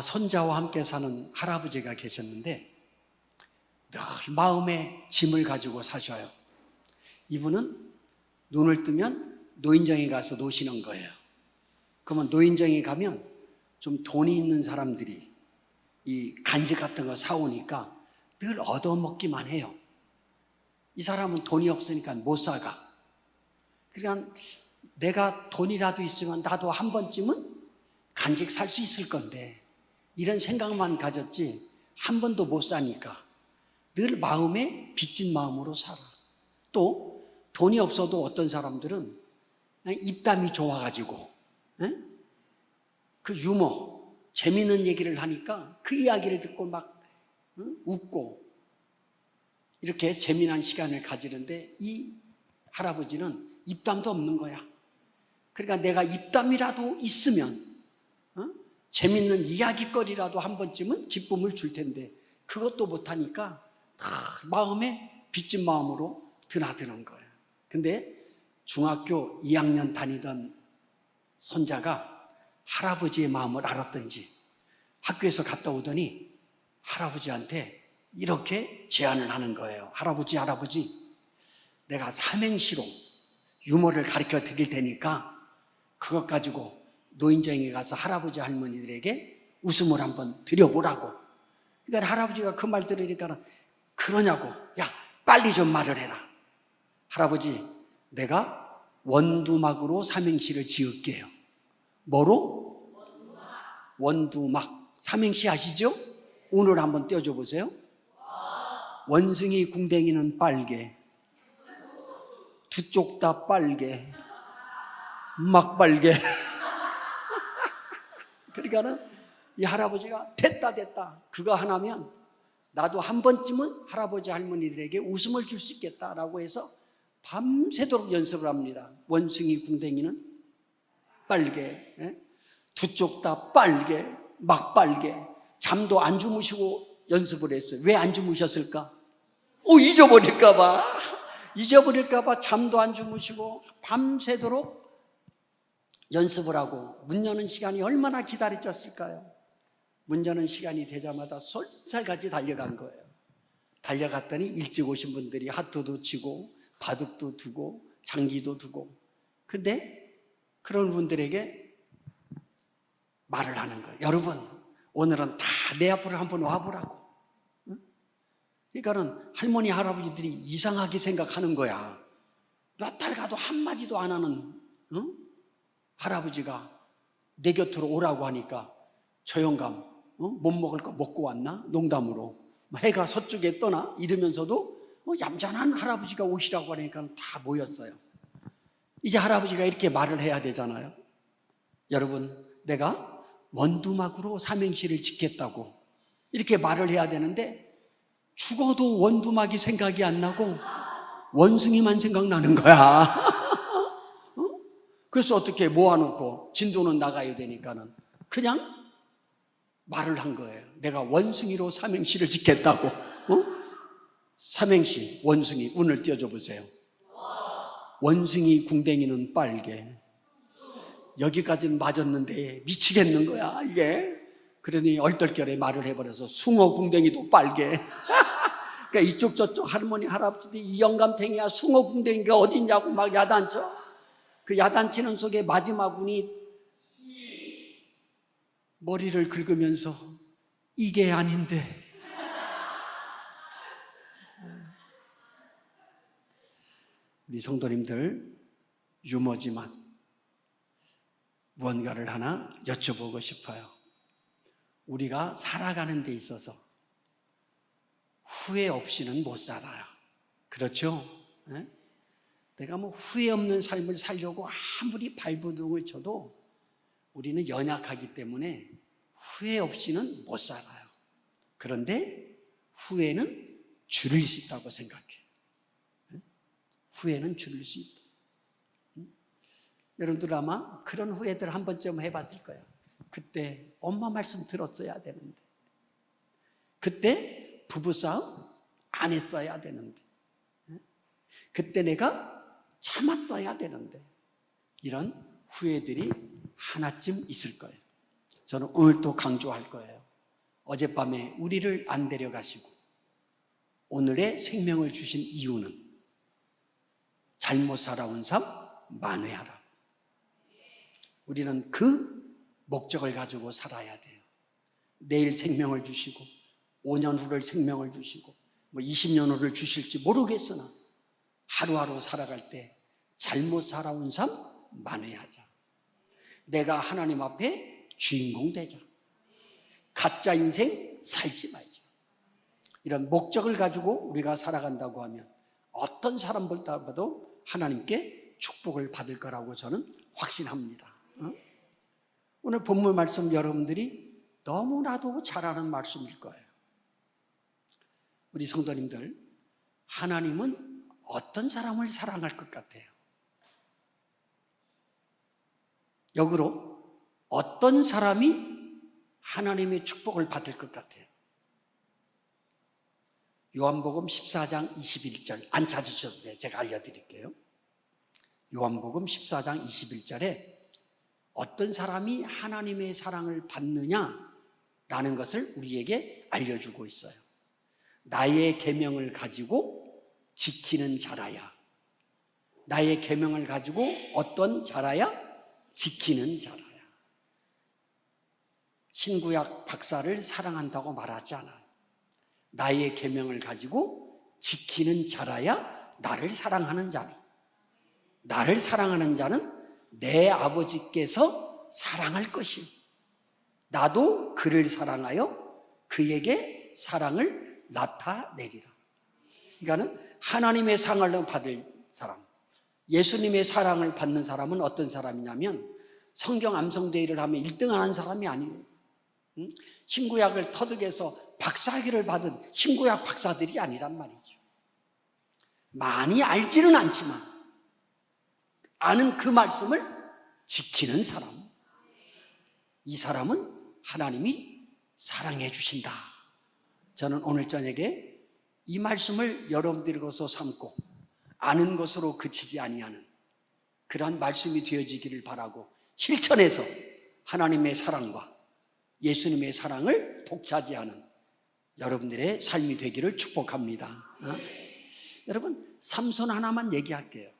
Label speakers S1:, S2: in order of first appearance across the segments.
S1: 손자와 함께 사는 할아버지가 계셨는데 늘 마음에 짐을 가지고 사셔요. 이분은 눈을 뜨면 노인정에 가서 노시는 거예요. 그러면 노인정에 가면 좀 돈이 있는 사람들이 이 간식 같은 거 사오니까 늘 얻어먹기만 해요. 이 사람은 돈이 없으니까 못 사가. 그러니까 내가 돈이라도 있으면 나도 한 번쯤은 간식 살 수 있을 건데 이런 생각만 가졌지 한 번도 못 사니까 늘 마음에 빚진 마음으로 살아. 또 돈이 없어도 어떤 사람들은 그냥 입담이 좋아가지고 그 유머, 재미있는 얘기를 하니까 그 이야기를 듣고 막 웃고 이렇게 재미난 시간을 가지는데 이 할아버지는 입담도 없는 거야. 그러니까 내가 입담이라도 있으면 재밌는 이야기거리라도 한 번쯤은 기쁨을 줄 텐데 그것도 못하니까 다 마음에 빚진 마음으로 드나드는 거예요. 근데 중학교 2학년 다니던 손자가 할아버지의 마음을 알았던지 학교에서 갔다 오더니 할아버지한테 이렇게 제안을 하는 거예요. 할아버지, 내가 삼행시로 유머를 가르쳐 드릴 테니까 그것 가지고 노인정에 가서 할아버지 할머니들에게 웃음을 한번 드려보라고. 그러니까 할아버지가 그 말 들으니까 그러냐고. 야, 빨리 좀 말을 해라. 할아버지, 내가 원두막으로 삼행시를 지을게요. 뭐로? 원두막. 삼행시 아시죠? 오늘 한번 띄워줘 보세요. 원숭이 궁뎅이는 빨개, 두 쪽 다 빨개, 막 빨개. 그러니까는 이 할아버지가 됐다 그거 하나면 나도 한 번쯤은 할아버지 할머니들에게 웃음을 줄 수 있겠다라고 해서 밤새도록 연습을 합니다. 원숭이 궁뎅이는 빨개, 두 쪽 다 빨개, 막 빨개. 잠도 안 주무시고 연습을 했어요. 왜 안 주무셨을까? 잊어버릴까봐 잠도 안 주무시고 밤새도록 연습을 하고 문 여는 시간이 얼마나 기다려졌을까요? 문 여는 시간이 되자마자 솔살같이 달려간 거예요. 달려갔더니 일찍 오신 분들이 하트도 치고 바둑도 두고 장기도 두고. 근데 그런 분들에게 말을 하는 거예요. 여러분, 오늘은 다 내 앞으로 한번 와보라고. 그러니까는 할머니 할아버지들이 이상하게 생각하는 거야. 몇 달 가도 한마디도 안 하는 할아버지가 내 곁으로 오라고 하니까 저 영감 못 먹을 거 먹고 왔나? 농담으로. 해가 서쪽에 떠나? 이러면서도 얌전한 할아버지가 오시라고 하니까 다 모였어요. 이제 할아버지가 이렇게 말을 해야 되잖아요. 여러분, 내가 원두막으로 삼행시를 짓겠다고 이렇게 말을 해야 되는데 죽어도 원두막이 생각이 안 나고 원숭이만 생각나는 거야. 그래서 어떻게 모아놓고 진도는 나가야 되니까는 그냥 말을 한 거예요. 내가 원숭이로 삼행시를 짓겠다고. 삼행시, 원숭이, 운을 띄워줘 보세요. 원숭이 궁뎅이는 빨개. 여기까지는 맞았는데 미치겠는 거야 이게. 그러더니 얼떨결에 말을 해버려서 숭어 궁뎅이도 빨개. 그러니까 이쪽 저쪽 할머니 할아버지들이 이 영감탱이야 숭어 궁뎅이가 어딨냐고 막 야단쳐. 그 야단치는 속에 마지막 운이 머리를 긁으면서 이게 아닌데. 우리 성도님들, 유머지만 무언가를 하나 여쭤보고 싶어요. 우리가 살아가는 데 있어서 후회 없이는 못 살아요. 그렇죠? 내가 후회 없는 삶을 살려고 아무리 발버둥을 쳐도 우리는 연약하기 때문에 후회 없이는 못 살아요. 그런데 후회는 줄일 수 있다고 생각해. 후회는 줄일 수 있다. 여러분들 아마 그런 후회들 한 번쯤 해봤을 거예요. 그때 엄마 말씀 들었어야 되는데, 그때 부부싸움 안 했어야 되는데, 그때 내가 참았어야 되는데, 이런 후회들이 하나쯤 있을 거예요. 저는 오늘 또 강조할 거예요. 어젯밤에 우리를 안 데려가시고 오늘의 생명을 주신 이유는 잘못 살아온 삶 만회하라고. 우리는 그 목적을 가지고 살아야 돼요. 내일 생명을 주시고 5년 후를 생명을 주시고 20년 후를 주실지 모르겠으나 하루하루 살아갈 때 잘못 살아온 삶 만회하자. 내가 하나님 앞에 주인공 되자. 가짜 인생 살지 말자. 이런 목적을 가지고 우리가 살아간다고 하면 어떤 사람보다도 하나님께 축복을 받을 거라고 저는 확신합니다. 오늘 본문 말씀 여러분들이 너무나도 잘 아는 말씀일 거예요. 우리 성도님들, 하나님은 어떤 사람을 사랑할 것 같아요? 역으로 어떤 사람이 하나님의 축복을 받을 것 같아요? 요한복음 14장 21절 안 찾으셔도 돼요. 제가 알려드릴게요. 요한복음 14장 21절에 어떤 사람이 하나님의 사랑을 받느냐라는 것을 우리에게 알려주고 있어요. 나의 계명을 가지고 지키는 자라야. 나의 계명을 가지고 어떤 자라야? 지키는 자라야. 신구약 박사를 사랑한다고 말하지 않아요. 나의 계명을 가지고 지키는 자라야 나를 사랑하는 자니. 나를 사랑하는 자는 내 아버지께서 사랑할 것이요. 나도 그를 사랑하여 그에게 사랑을 나타내리라. 그러니까는 하나님의 사랑을 받을 사람, 예수님의 사랑을 받는 사람은 어떤 사람이냐면 성경 암송대회를 하면 1등 하는 사람이 아니에요. 신구약을 터득해서 박사학위를 받은 신구약 박사들이 아니란 말이죠. 많이 알지는 않지만 아는 그 말씀을 지키는 사람, 이 사람은 하나님이 사랑해 주신다. 저는 오늘 저녁에 이 말씀을 여러분들에게서 삼고 아는 것으로 그치지 아니하는 그러한 말씀이 되어지기를 바라고 실천해서 하나님의 사랑과 예수님의 사랑을 독차지하는 여러분들의 삶이 되기를 축복합니다. 여러분, 삼손 하나만 얘기할게요.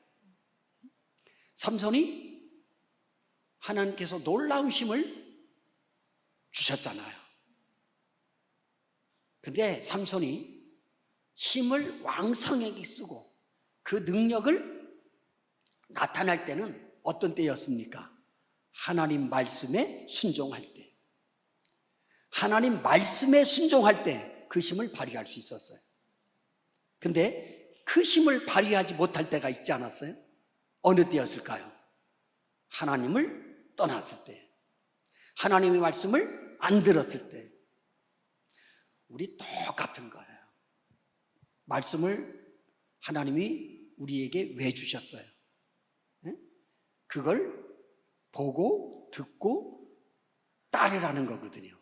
S1: 삼손이 하나님께서 놀라운 힘을 주셨잖아요. 근데 삼손이 힘을 왕성하게 쓰고 그 능력을 나타낼 때는 어떤 때였습니까? 하나님 말씀에 순종할 때. 하나님 말씀에 순종할 때 그 힘을 발휘할 수 있었어요. 근데 그 힘을 발휘하지 못할 때가 있지 않았어요? 어느 때였을까요? 하나님을 떠났을 때, 하나님의 말씀을 안 들었을 때. 우리 똑같은 거예요. 말씀을 하나님이 우리에게 왜 주셨어요? 그걸 보고 듣고 따르라는 거거든요.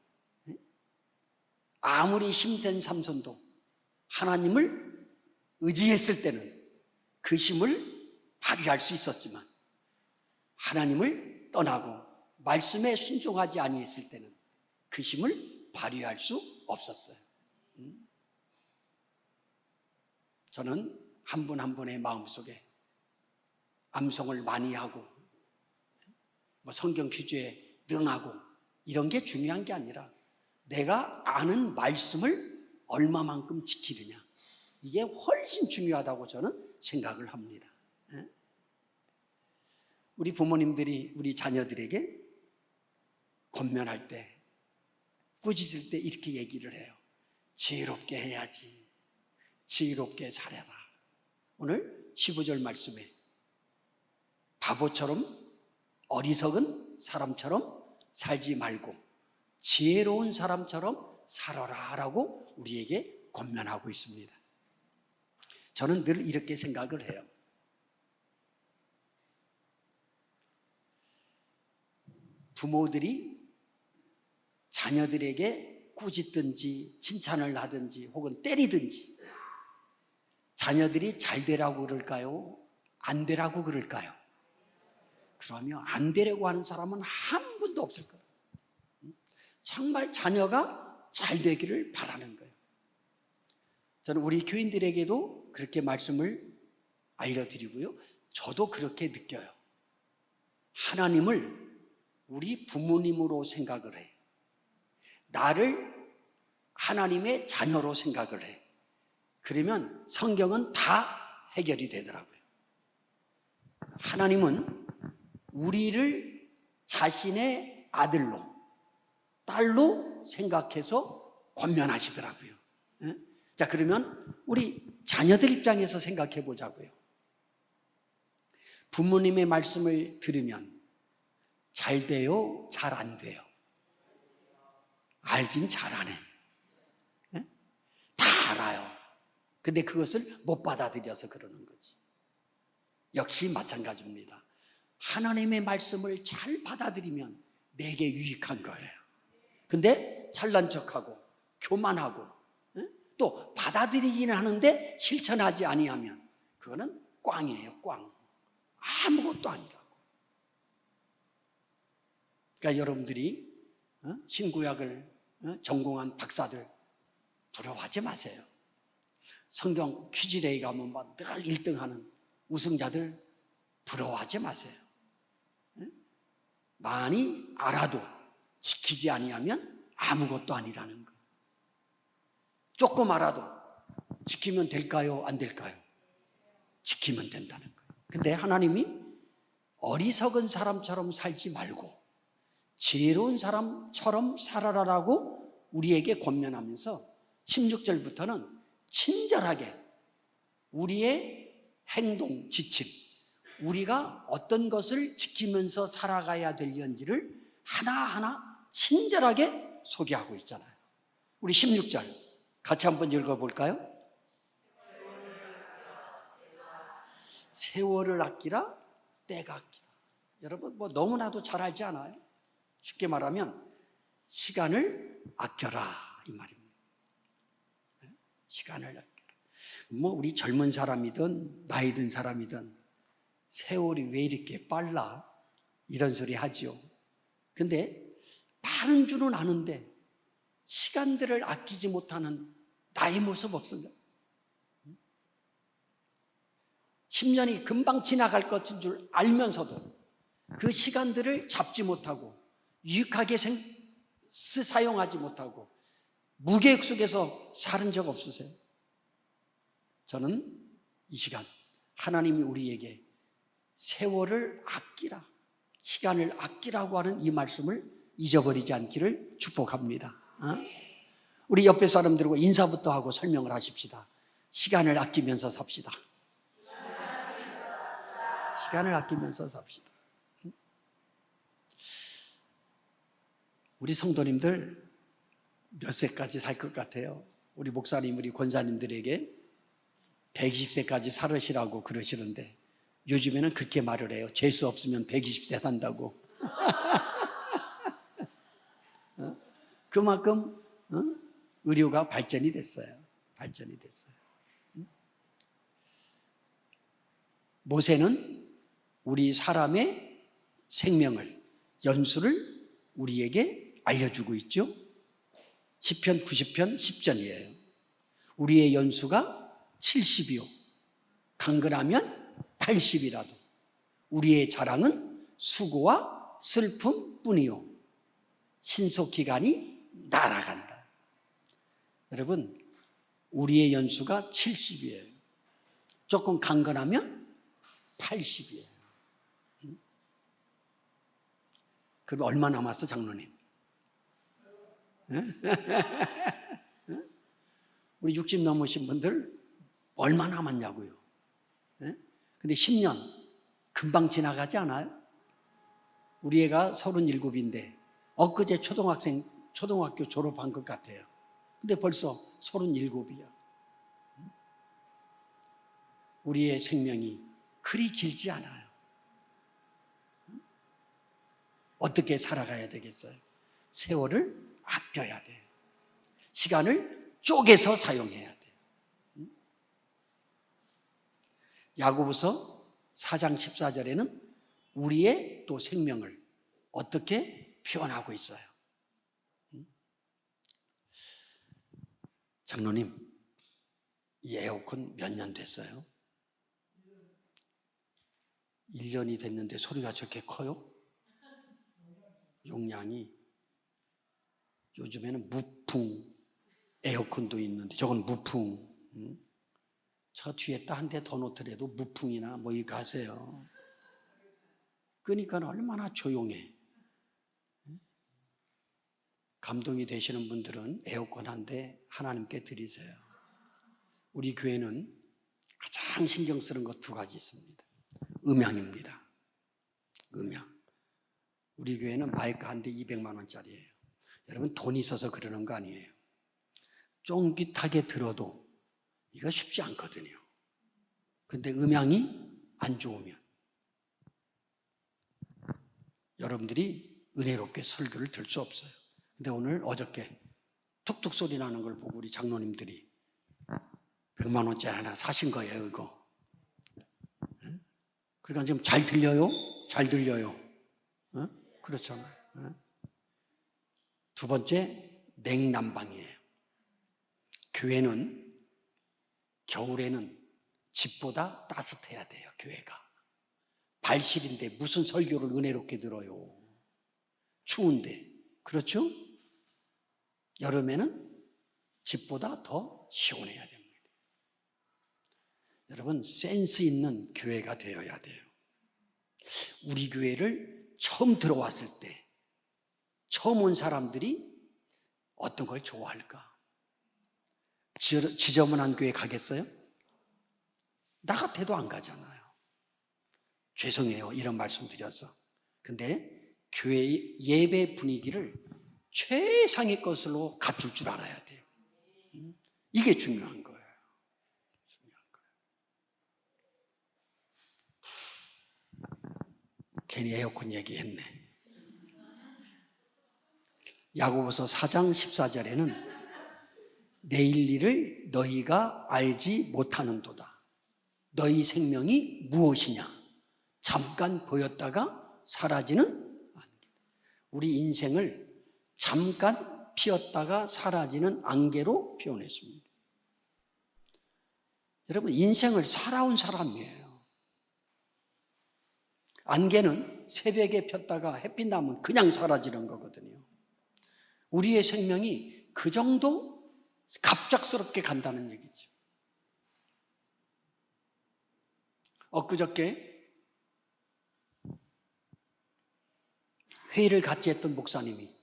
S1: 아무리 힘센 삼손도 하나님을 의지했을 때는 그 힘을 발휘할 수 있었지만 하나님을 떠나고 말씀에 순종하지 아니했을 때는 그 힘을 발휘할 수 없었어요. 저는 한 분 한 분의 마음속에 암송을 많이 하고 성경 퀴즈에 능하고 이런 게 중요한 게 아니라 내가 아는 말씀을 얼마만큼 지키느냐, 이게 훨씬 중요하다고 저는 생각을 합니다. 우리 부모님들이 우리 자녀들에게 권면할 때, 꾸짖을 때 이렇게 얘기를 해요. 지혜롭게 해야지, 지혜롭게 살아라. 오늘 15절 말씀에 바보처럼 어리석은 사람처럼 살지 말고 지혜로운 사람처럼 살아라 라고 우리에게 권면하고 있습니다. 저는 늘 이렇게 생각을 해요. 부모들이 자녀들에게 꾸짖든지 칭찬을 하든지 혹은 때리든지 자녀들이 잘 되라고 그럴까요? 안 되라고 그럴까요? 그러면 안 되려고 하는 사람은 한 분도 없을 거예요. 정말 자녀가 잘 되기를 바라는 거예요. 저는 우리 교인들에게도 그렇게 말씀을 알려드리고요. 저도 그렇게 느껴요. 하나님을 우리 부모님으로 생각을 해. 나를 하나님의 자녀로 생각을 해. 그러면 성경은 다 해결이 되더라고요. 하나님은 우리를 자신의 아들로, 딸로 생각해서 권면하시더라고요. 자, 그러면 우리 자녀들 입장에서 생각해 보자고요. 부모님의 말씀을 들으면 잘 돼요? 잘 안 돼요? 알긴 잘 안 해. 다 알아요. 근데 그것을 못 받아들여서 그러는 거지. 역시 마찬가지입니다. 하나님의 말씀을 잘 받아들이면 내게 유익한 거예요. 근데 잘난 척하고 교만하고 또 받아들이기는 하는데 실천하지 아니하면 그거는 꽝이에요. 꽝. 아무것도 아니라고. 그러니까 여러분들이 신구약을 전공한 박사들 부러워하지 마세요. 성경 퀴즈데이 가면 늘 1등하는 우승자들 부러워하지 마세요. 많이 알아도 지키지 아니하면 아무것도 아니라는 거. 조금 알아도 지키면 될까요? 안 될까요? 지키면 된다는 거예요. 근데 하나님이 어리석은 사람처럼 살지 말고 지혜로운 사람처럼 살아라라고 우리에게 권면하면서 16절부터는 친절하게 우리의 행동, 지침, 우리가 어떤 것을 지키면서 살아가야 될는지를 하나하나 친절하게 소개하고 있잖아요. 우리 16절 같이 한번 읽어볼까요? 세월을 아끼라 때가 아끼라. 여러분 너무나도 잘 알지 않아요? 쉽게 말하면 시간을 아껴라 이 말입니다. 시간을 아껴라. 우리 젊은 사람이든 나이 든 사람이든 세월이 왜 이렇게 빨라? 이런 소리 하죠. 근데 많은 줄은 아는데 시간들을 아끼지 못하는 나의 모습 없습니다. 10년이 금방 지나갈 것인 줄 알면서도 그 시간들을 잡지 못하고 유익하게 사용하지 못하고 무계획 속에서 사는 적 없으세요? 저는 이 시간 하나님이 우리에게 세월을 아끼라, 시간을 아끼라고 하는 이 말씀을 잊어버리지 않기를 축복합니다. 우리 옆에 사람들과 인사부터 하고 설명을 하십시다. 시간을 아끼면서 삽시다. 시간을 아끼면서 삽시다. 우리 성도님들 몇 세까지 살 것 같아요? 우리 목사님, 우리 권사님들에게 120세까지 살으시라고 그러시는데 요즘에는 그렇게 말을 해요. 재수 없으면 120세 산다고. 그만큼 의료가 발전이 됐어요. 발전이 됐어요. 모세는 우리 사람의 생명을, 연수를 우리에게 알려주고 있죠. 시편 90편 10절이에요. 우리의 연수가 70이요 강건하면 80이라도 우리의 자랑은 수고와 슬픔뿐이요 신속기간이 날아간다. 여러분 우리의 연수가 70이에요. 조금 강건하면 80이에요. 그럼 얼마 남았어 장로님? 우리 60 넘으신 분들 얼마 남았냐고요? 근데 10년 금방 지나가지 않아요? 우리 애가 37인데 엊그제 초등학교 졸업한 것 같아요. 근데 벌써 37이야. 우리의 생명이 그리 길지 않아요. 어떻게 살아가야 되겠어요? 세월을 아껴야 돼요. 시간을 쪼개서 사용해야 돼요. 야고보서 4장 14절에는 우리의 또 생명을 어떻게 표현하고 있어요? 장로님, 이 에어컨 몇 년 됐어요? 1년이 됐는데 소리가 저렇게 커요? 용량이. 요즘에는 무풍 에어컨도 있는데 저건 무풍. 저 뒤에다 한 대 더 놓더라도 무풍이나 뭐 이거 하세요. 그러니까 얼마나 조용해. 감동이 되시는 분들은 에어컨 한 대 하나님께 드리세요. 우리 교회는 가장 신경 쓰는 것 두 가지 있습니다. 음향입니다. 음향. 우리 교회는 마이크 한 대 200만 원짜리예요. 여러분 돈 있어서 그러는 거 아니에요. 쫑깃하게 들어도 이거 쉽지 않거든요. 근데 음향이 안 좋으면 여러분들이 은혜롭게 설교를 들 수 없어요. 근데 오늘 어저께 툭툭 소리 나는 걸 보고 우리 장로님들이 100만 원짜리 하나 사신 거예요, 이거. 그러니까 지금 잘 들려요? 잘 들려요. 그렇잖아요. 두 번째, 냉난방이에요. 교회는 겨울에는 집보다 따뜻해야 돼요, 교회가. 발실인데 무슨 설교를 은혜롭게 들어요. 추운데. 그렇죠? 여름에는 집보다 더 시원해야 됩니다. 여러분, 센스 있는 교회가 되어야 돼요. 우리 교회를 처음 들어왔을 때 처음 온 사람들이 어떤 걸 좋아할까? 지저분한 교회 가겠어요? 나 같아도 안 가잖아요. 죄송해요, 이런 말씀 드려서. 근데 교회 예배 분위기를 최상의 것으로 갖출 줄 알아야 돼요. 이게 중요한 거예요. 괜히 에어컨 얘기했네. 야고보서 4장 14절에는 내일 일을 너희가 알지 못하는도다. 너희 생명이 무엇이냐? 잠깐 보였다가 사라지는 안개. 우리 인생을 잠깐 피었다가 사라지는 안개로 표현했습니다. 여러분, 인생을 살아온 사람이에요. 안개는 새벽에 폈다가 햇빛 나면 그냥 사라지는 거거든요. 우리의 생명이 그 정도 갑작스럽게 간다는 얘기죠. 엊그저께 회의를 같이 했던 목사님이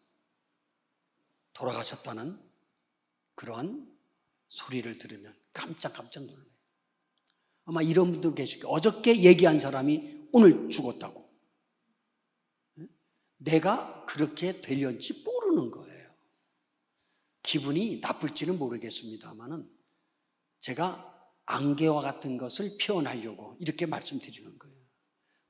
S1: 돌아가셨다는 그러한 소리를 들으면 깜짝 놀라요. 아마 이런 분들 계실 거예요. 어저께 얘기한 사람이 오늘 죽었다고. 내가 그렇게 되려는지 모르는 거예요. 기분이 나쁠지는 모르겠습니다만은 제가 안개와 같은 것을 표현하려고 이렇게 말씀드리는 거예요.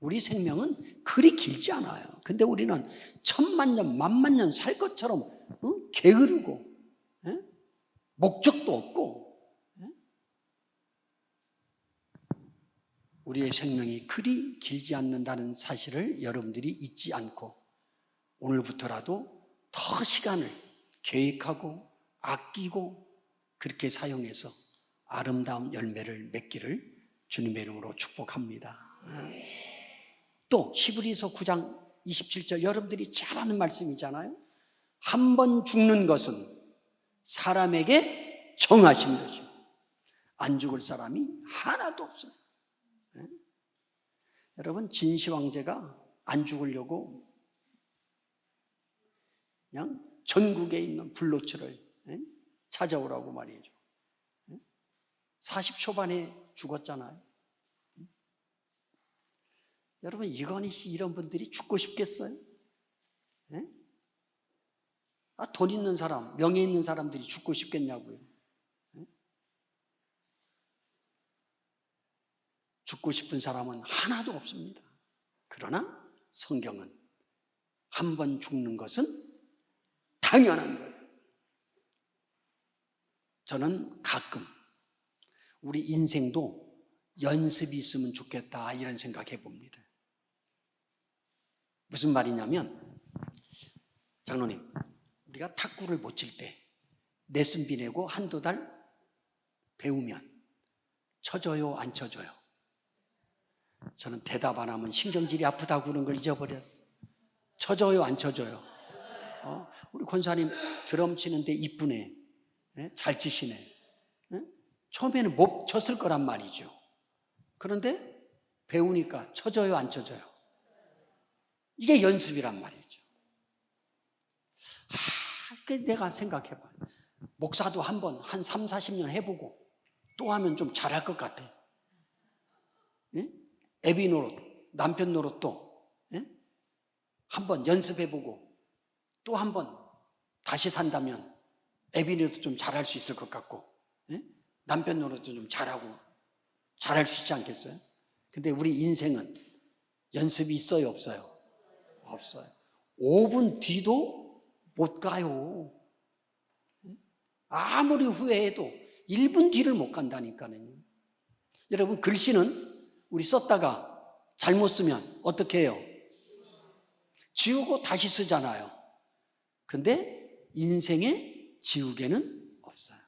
S1: 우리 생명은 그리 길지 않아요. 근데 우리는 천만 년, 만만 년 살 것처럼 게으르고 목적도 없고 우리의 생명이 그리 길지 않는다는 사실을 여러분들이 잊지 않고 오늘부터라도 더 시간을 계획하고 아끼고 그렇게 사용해서 아름다운 열매를 맺기를 주님의 이름으로 축복합니다. 또 히브리서 9장 27절 여러분들이 잘 아는 말씀이잖아요. 한 번 죽는 것은 사람에게 정하신 것이고 안 죽을 사람이 하나도 없어요. 여러분, 진시 황제가 안 죽으려고 그냥 전국에 있는 불로초를 찾아오라고 말이죠. 40초반에 죽었잖아요. 여러분, 이건희 씨 이런 분들이 죽고 싶겠어요? 돈 있는 사람, 명예 있는 사람들이 죽고 싶겠냐고요. 죽고 싶은 사람은 하나도 없습니다. 그러나 성경은 한 번 죽는 것은 당연한 거예요. 저는 가끔 우리 인생도 연습이 있으면 좋겠다 이런 생각해 봅니다. 무슨 말이냐면 장로님, 우리가 탁구를 못 칠 때 레슨비 내고 한두 달 배우면 쳐줘요, 안 쳐줘요? 저는 대답 안 하면 신경질이 아프다고 그런 걸 잊어버렸어. 쳐줘요, 안 쳐줘요? 우리 권사님 드럼 치는데 이쁘네. 잘 치시네. 처음에는 못 쳤을 거란 말이죠. 그런데 배우니까 쳐줘요, 안 쳐줘요? 이게 연습이란 말이죠. 내가 생각해봐. 목사도 한번 한 3, 40년 해보고 또 하면 좀 잘할 것 같아. 애비 노릇, 남편 노릇도 한번 연습해보고 또 한번 다시 산다면 애비 노릇도 좀 잘할 수 있을 것 같고 남편 노릇도 좀 잘하고 잘할 수 있지 않겠어요? 근데 우리 인생은 연습이 있어요, 없어요? 없어요. 5분 뒤도 못 가요. 아무리 후회해도 1분 뒤를 못 간다니까요. 여러분, 글씨는 우리 썼다가 잘못 쓰면 어떻게 해요? 지우고 다시 쓰잖아요. 근데 인생에 지우개는 없어요.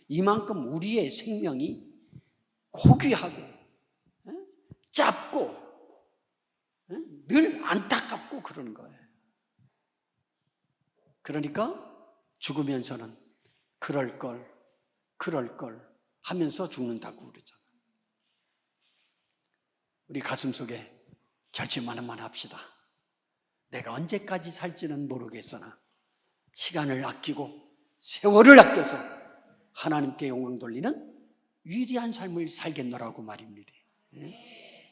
S1: 이만큼 우리의 생명이 고귀하고 짧고 늘 안타깝고 그러는 거예요. 그러니까 죽으면서는 그럴 걸 하면서 죽는다고 그러잖아요. 우리 가슴 속에 결심 하나만 합시다. 내가 언제까지 살지는 모르겠으나 시간을 아끼고 세월을 아껴서 하나님께 영광 돌리는 위대한 삶을 살겠노라고 말입니다.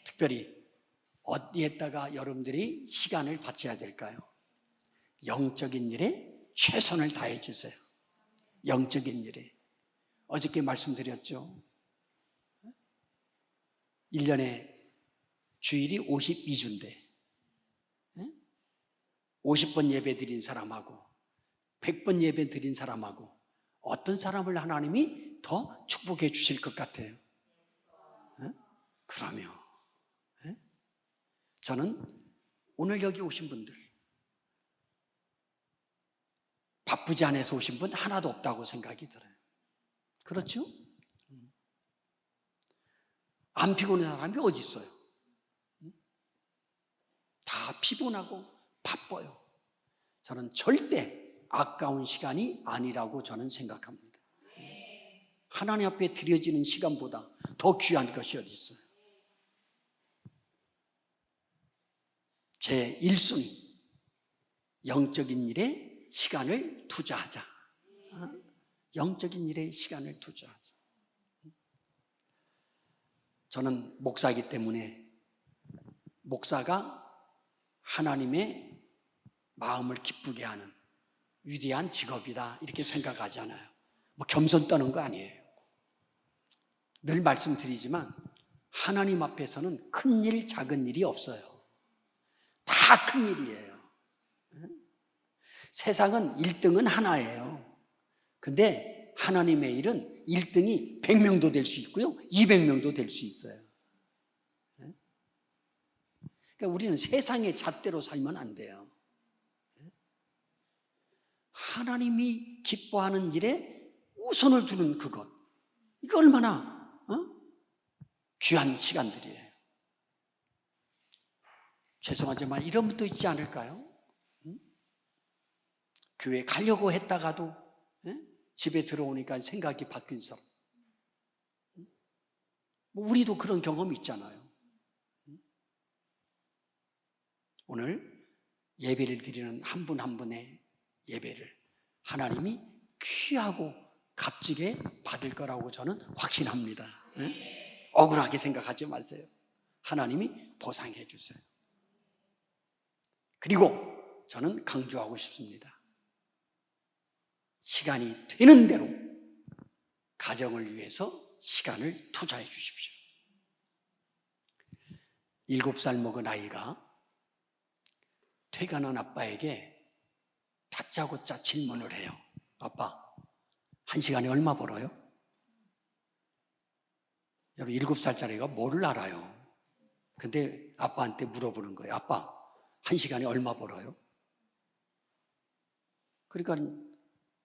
S1: 특별히 어디에다가 여러분들이 시간을 바쳐야 될까요? 영적인 일에 최선을 다해 주세요. 영적인 일에. 어저께 말씀드렸죠. 1년에 주일이 52주인데 50번 예배 드린 사람하고 100번 예배 드린 사람하고 어떤 사람을 하나님이 더 축복해 주실 것 같아요? 그러면 저는 오늘 여기 오신 분들, 바쁘지 않아서 오신 분 하나도 없다고 생각이 들어요. 그렇죠? 안 피곤한 사람이 어디 있어요? 다 피곤하고 바빠요. 저는 절대 아까운 시간이 아니라고 저는 생각합니다. 하나님 앞에 드려지는 시간보다 더 귀한 것이 어디 있어요? 제 1순위, 영적인 일에 시간을 투자하자. 영적인 일에 시간을 투자하자. 저는 목사이기 때문에 목사가 하나님의 마음을 기쁘게 하는 위대한 직업이다 이렇게 생각하지 않아요. 뭐 겸손 떠는 거 아니에요. 늘 말씀드리지만 하나님 앞에서는 큰 일, 작은 일이 없어요. 다 큰 일이에요. 세상은 1등은 하나예요. 근데 하나님의 일은 1등이 100명도 될 수 있고요, 200명도 될 수 있어요. 그러니까 우리는 세상의 잣대로 살면 안 돼요. 하나님이 기뻐하는 일에 우선을 두는 그것, 이거 얼마나 귀한 시간들이에요. 죄송하지만 이런 분도 있지 않을까요? 교회 가려고 했다가도 집에 들어오니까 생각이 바뀐 사람. 우리도 그런 경험이 있잖아요. 오늘 예배를 드리는 한 분 한 분의 예배를 하나님이 귀하고 값지게 받을 거라고 저는 확신합니다. 억울하게 생각하지 마세요. 하나님이 보상해 주세요. 그리고 저는 강조하고 싶습니다. 시간이 되는 대로 가정을 위해서 시간을 투자해 주십시오. 7살 먹은 아이가 퇴근한 아빠에게 다짜고짜 질문을 해요. 아빠, 1시간에 얼마 벌어요? 여러분, 7살짜리가 뭐를 알아요? 근데 아빠한테 물어보는 거예요. 아빠, 1시간에 얼마 벌어요? 그러니까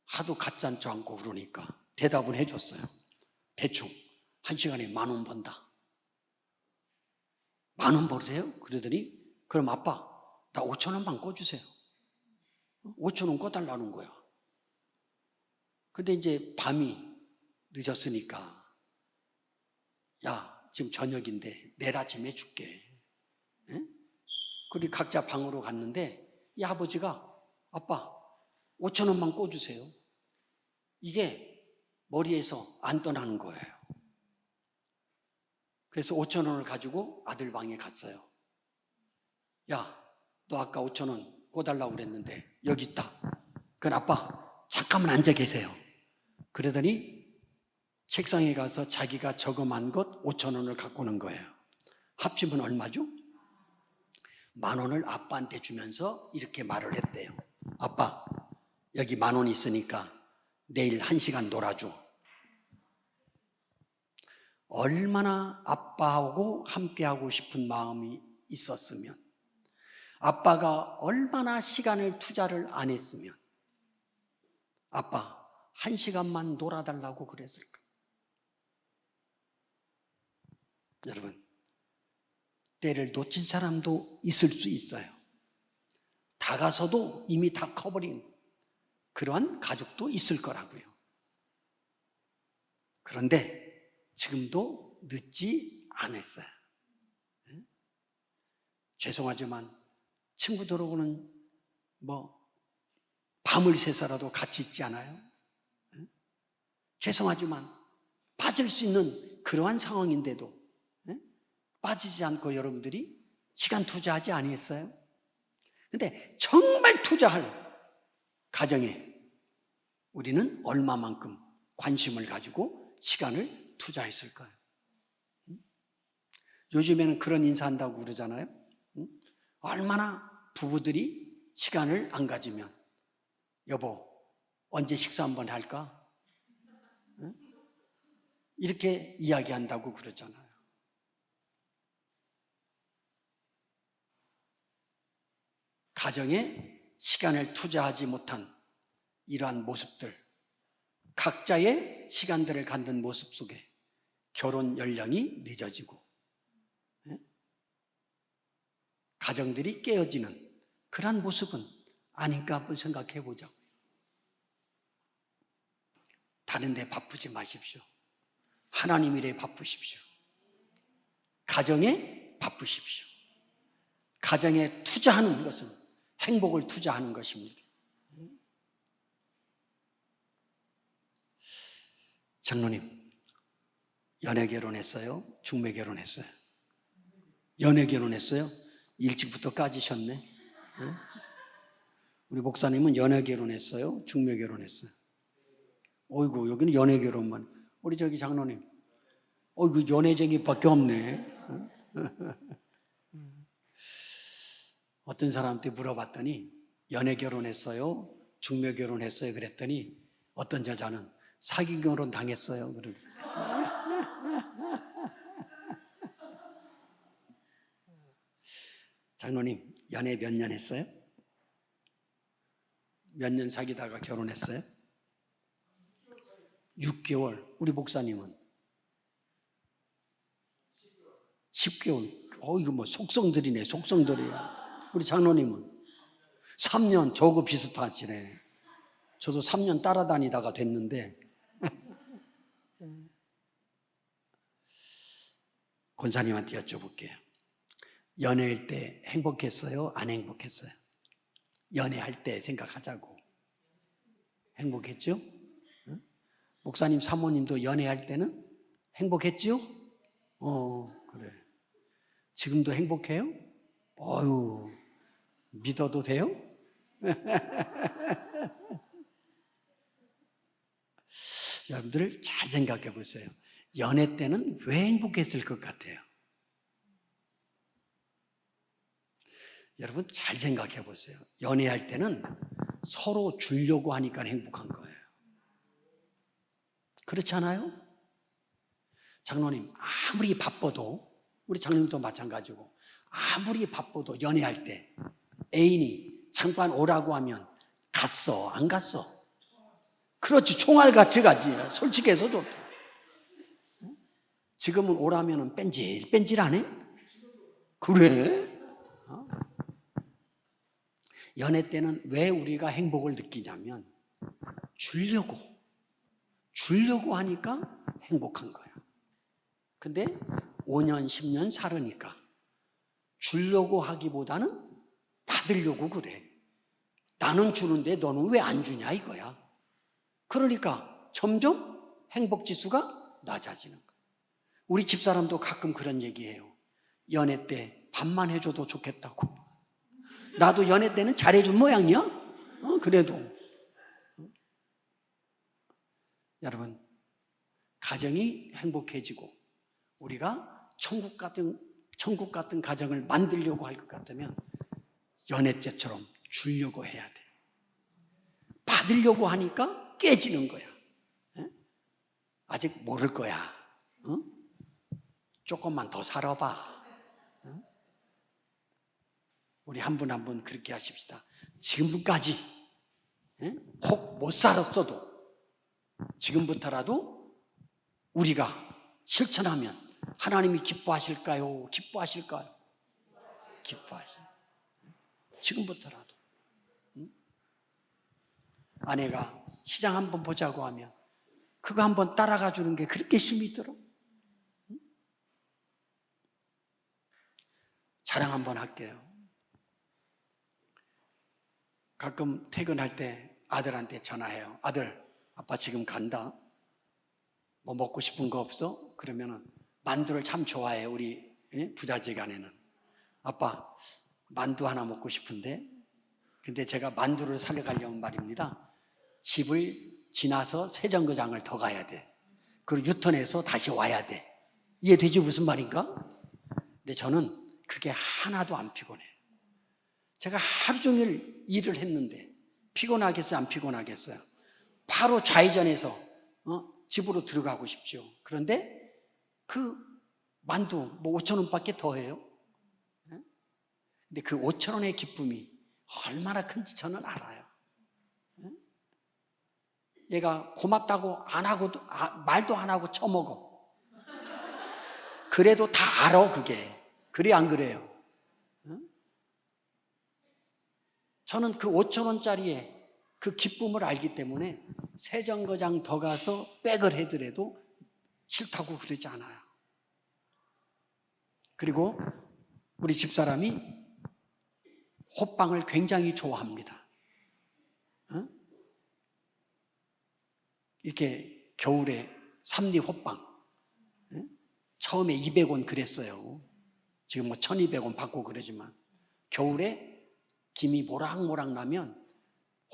S1: 하도 가짜앉지 않고 그러니까 대답은 해줬어요. 대충 1시간에 10,000원 번다. 10,000원 버세요? 그러더니 그럼 아빠 나 5,000원만 꺼주세요. 5,000원 꺼달라는 거야. 근데 이제 밤이 늦었으니까 야 지금 저녁인데 내일 아침에 줄게. 에? 그리고 각자 방으로 갔는데 이 아버지가 아빠 5,000원만 꿔주세요. 이게 머리에서 안 떠나는 거예요. 그래서 5,000원을 가지고 아들 방에 갔어요. 야, 너 아까 5,000원 꿔달라고 그랬는데 여기 있다. 그럼 아빠 잠깐만 앉아 계세요. 그러더니 책상에 가서 자기가 저금한 것 5,000원을 갖고 오는 거예요. 합치면 얼마죠? 10,000원을 아빠한테 주면서 이렇게 말을 했대요. 아빠, 여기 10,000원 있으니까 내일 1시간 놀아줘. 얼마나 아빠하고 함께하고 싶은 마음이 있었으면, 아빠가 얼마나 시간을 투자를 안 했으면 아빠 1시간만 놀아달라고 그랬을까? 여러분, 때를 놓친 사람도 있을 수 있어요. 다가서도 이미 다 커버린 그러한 가족도 있을 거라고요. 그런데 지금도 늦지 않았어요. 죄송하지만 친구들하고는 밤을 새서라도 같이 있지 않아요? 죄송하지만 빠질 수 있는 그러한 상황인데도 빠지지 않고 여러분들이 시간 투자하지 아니했어요? 근데 정말 투자할 가정에 우리는 얼마만큼 관심을 가지고 시간을 투자했을까요? 요즘에는 그런 인사한다고 그러잖아요. 얼마나 부부들이 시간을 안 가지면 여보 언제 식사 한번 할까? 이렇게 이야기한다고 그러잖아요. 가정에 시간을 투자하지 못한 이러한 모습들, 각자의 시간들을 갖는 모습 속에 결혼 연령이 늦어지고 가정들이 깨어지는 그러한 모습은 아닌가 한번 생각해 보자고요. 다른 데 바쁘지 마십시오. 하나님 일에 바쁘십시오. 가정에 바쁘십시오. 가정에 투자하는 것은 행복을 투자하는 것입니다. 장로님, 연애 결혼했어요? 중매 결혼했어요? 연애 결혼했어요? 일찍부터 까지셨네. 우리 목사님은 연애 결혼했어요? 중매 결혼했어요? 어이구, 여기는 연애 결혼만. 우리 저기 장로님, 어이구, 연애쟁이밖에 없네. 어떤 사람한테 물어봤더니 연애 결혼했어요? 중매 결혼했어요? 그랬더니 어떤 여자는 사기 결혼 당했어요. 그러더라고요. 장로님, 연애 몇 년 했어요? 몇 년 사귀다가 결혼했어요? 6개월. 우리 목사님은? 10개월. 이거 속성들이네, 속성들이야. 우리 장로님은? 3년. 저거 비슷하시네. 저도 3년 따라다니다가 됐는데. 권사님한테 여쭤볼게요. 연애할 때 행복했어요? 안 행복했어요? 연애할 때 생각하자고. 행복했죠? 목사님 사모님도 연애할 때는 행복했죠? 그래. 지금도 행복해요? 믿어도 돼요? 여러분들 잘 생각해 보세요. 연애 때는 왜 행복했을 것 같아요? 여러분 잘 생각해 보세요. 연애할 때는 서로 주려고 하니까 행복한 거예요. 그렇지 않아요? 장로님, 아무리 바빠도, 우리 장로님도 마찬가지고, 아무리 바빠도 연애할 때 애인이 잠깐 오라고 하면 갔어, 안 갔어? 그렇지, 총알같이 가지. 솔직해서 좋다. 지금은 오라면은 뺀질뺀질하네? 그래? 연애 때는 왜 우리가 행복을 느끼냐면 주려고 하니까 행복한 거야. 근데 5년, 10년 살으니까 주려고 하기보다는 받으려고 그래. 나는 주는데 너는 왜 안 주냐 이거야. 그러니까 점점 행복지수가 낮아지는 거야. 우리 집사람도 가끔 그런 얘기해요. 연애 때 밥만 해줘도 좋겠다고. 나도 연애 때는 잘해준 모양이야. 그래도 여러분, 가정이 행복해지고 우리가 천국 같은 가정을 만들려고 할 것 같으면 연애 때처럼 주려고 해야 돼. 받으려고 하니까 깨지는 거야. 아직 모를 거야. 조금만 더 살아봐. 우리 한 분 한 분 그렇게 하십시다. 지금까지 혹 못 살았어도 지금부터라도 우리가 실천하면 하나님이 기뻐하실까요? 기뻐하실까요? 지금부터라도. 아내가 시장 한번 보자고 하면 그거 한번 따라가 주는 게 그렇게 힘이 들어. 자랑 한번 할게요. 가끔 퇴근할 때 아들한테 전화해요. 아들, 아빠 지금 간다. 뭐 먹고 싶은 거 없어? 그러면은 만두를 참 좋아해요. 우리 부자지간에는. 아빠, 만두 하나 먹고 싶은데. 근데 제가 만두를 사러 가려면 말입니다. 집을 지나서 세정거장을 더 가야 돼. 그리고 유턴해서 다시 와야 돼. 이해되지 무슨 말인가? 근데 저는 그게 하나도 안 피곤해. 제가 하루 종일 일을 했는데 피곤하겠어요? 안 피곤하겠어요? 바로 좌회전해서 집으로 들어가고 싶죠. 그런데 그 만두 뭐 5천 원밖에 더 해요. 근데 그 5천 원의 기쁨이 얼마나 큰지 저는 알아요. 얘가 고맙다고 안 하고도 말도 안 하고 처먹어. 그래도 다 알아 그게. 그래 안 그래요? 저는 그 5천 원짜리에 그 기쁨을 알기 때문에 세정거장 더 가서 백을 해더라도 싫다고 그러지 않아요. 그리고 우리 집사람이 호빵을 굉장히 좋아합니다. 이렇게 겨울에 삼리 호빵 처음에 200원 그랬어요. 지금 뭐 1200원 받고 그러지만 겨울에 김이 모락모락 나면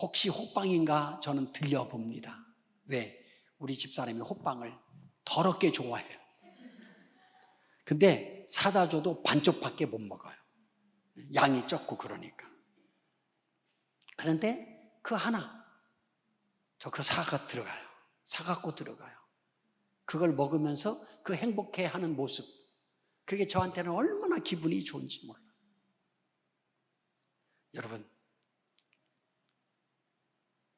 S1: 혹시 호빵인가 저는 들려봅니다. 왜? 우리 집사람이 호빵을 더럽게 좋아해요. 근데 사다 줘도 반쪽밖에 못 먹어요. 양이 적고 그러니까. 그런데 그 하나 저 그 사가 들어가요. 사갖고 들어가요. 그걸 먹으면서 그 행복해하는 모습, 그게 저한테는 얼마나 기분이 좋은지 몰라요. 여러분,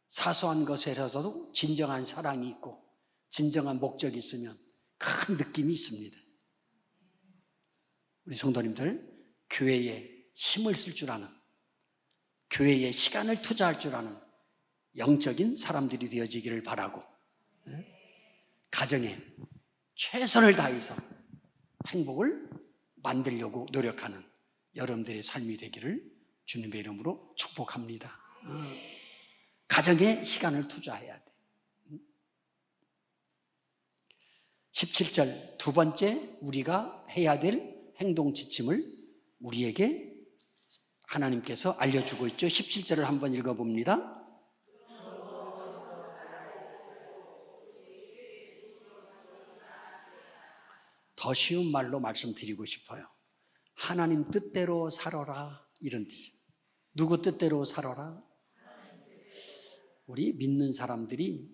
S1: 사소한 것에서도 진정한 사랑이 있고 진정한 목적이 있으면 큰 느낌이 있습니다. 우리 성도님들, 교회에 힘을 쓸 줄 아는, 교회에 시간을 투자할 줄 아는 영적인 사람들이 되어지기를 바라고, 가정에 최선을 다해서 행복을 만들려고 노력하는 여러분들의 삶이 되기를 주님의 이름으로 축복합니다. 가정에 시간을 투자해야 돼. 17절 두 번째 우리가 해야 될 행동 지침을 우리에게 하나님께서 알려주고 있죠. 17절을 한번 읽어봅니다. 더 쉬운 말로 말씀드리고 싶어요. 하나님 뜻대로 살아라 이런 뜻이에요. 누구 뜻대로 살아라? 우리 믿는 사람들이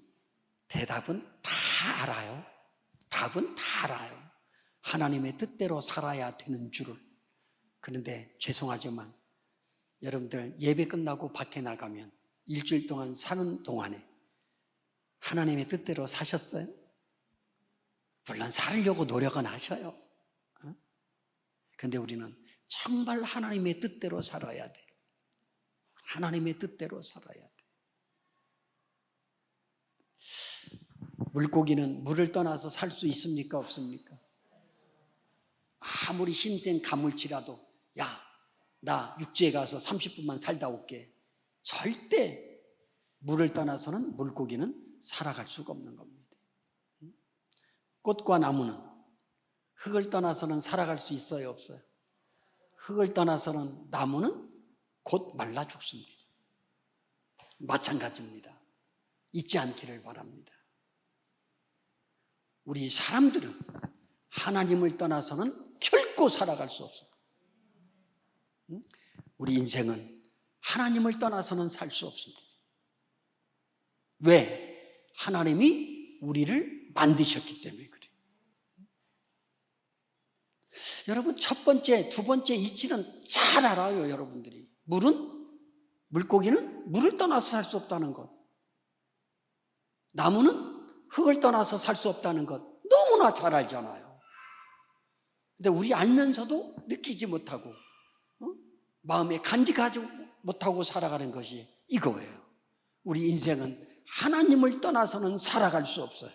S1: 대답은 다 알아요. 답은 다 알아요. 하나님의 뜻대로 살아야 되는 줄을. 그런데 죄송하지만 여러분들 예배 끝나고 밖에 나가면 일주일 동안 사는 동안에 하나님의 뜻대로 사셨어요? 물론 살려고 노력은 하셔요. 그런데 우리는 정말 하나님의 뜻대로 살아야 돼. 하나님의 뜻대로 살아야 돼. 물고기는 물을 떠나서 살 수 있습니까? 없습니까? 아무리 힘센 가물치라도 야, 나 육지에 가서 30분만 살다 올게. 절대 물을 떠나서는 물고기는 살아갈 수가 없는 겁니다. 꽃과 나무는 흙을 떠나서는 살아갈 수 있어요? 없어요? 흙을 떠나서는 나무는 곧 말라 죽습니다. 마찬가지입니다. 잊지 않기를 바랍니다. 우리 사람들은 하나님을 떠나서는 결코 살아갈 수 없어요. 우리 인생은 하나님을 떠나서는 살 수 없습니다. 왜? 하나님이 우리를 만드셨기 때문에 그래요. 여러분, 첫 번째, 두 번째 이치는 잘 알아요, 여러분들이. 물고기는 물을 떠나서 살 수 없다는 것. 나무는 흙을 떠나서 살 수 없다는 것. 너무나 잘 알잖아요. 근데 우리 알면서도 느끼지 못하고, 마음에 간직하지 못하고 살아가는 것이 이거예요. 우리 인생은 하나님을 떠나서는 살아갈 수 없어요.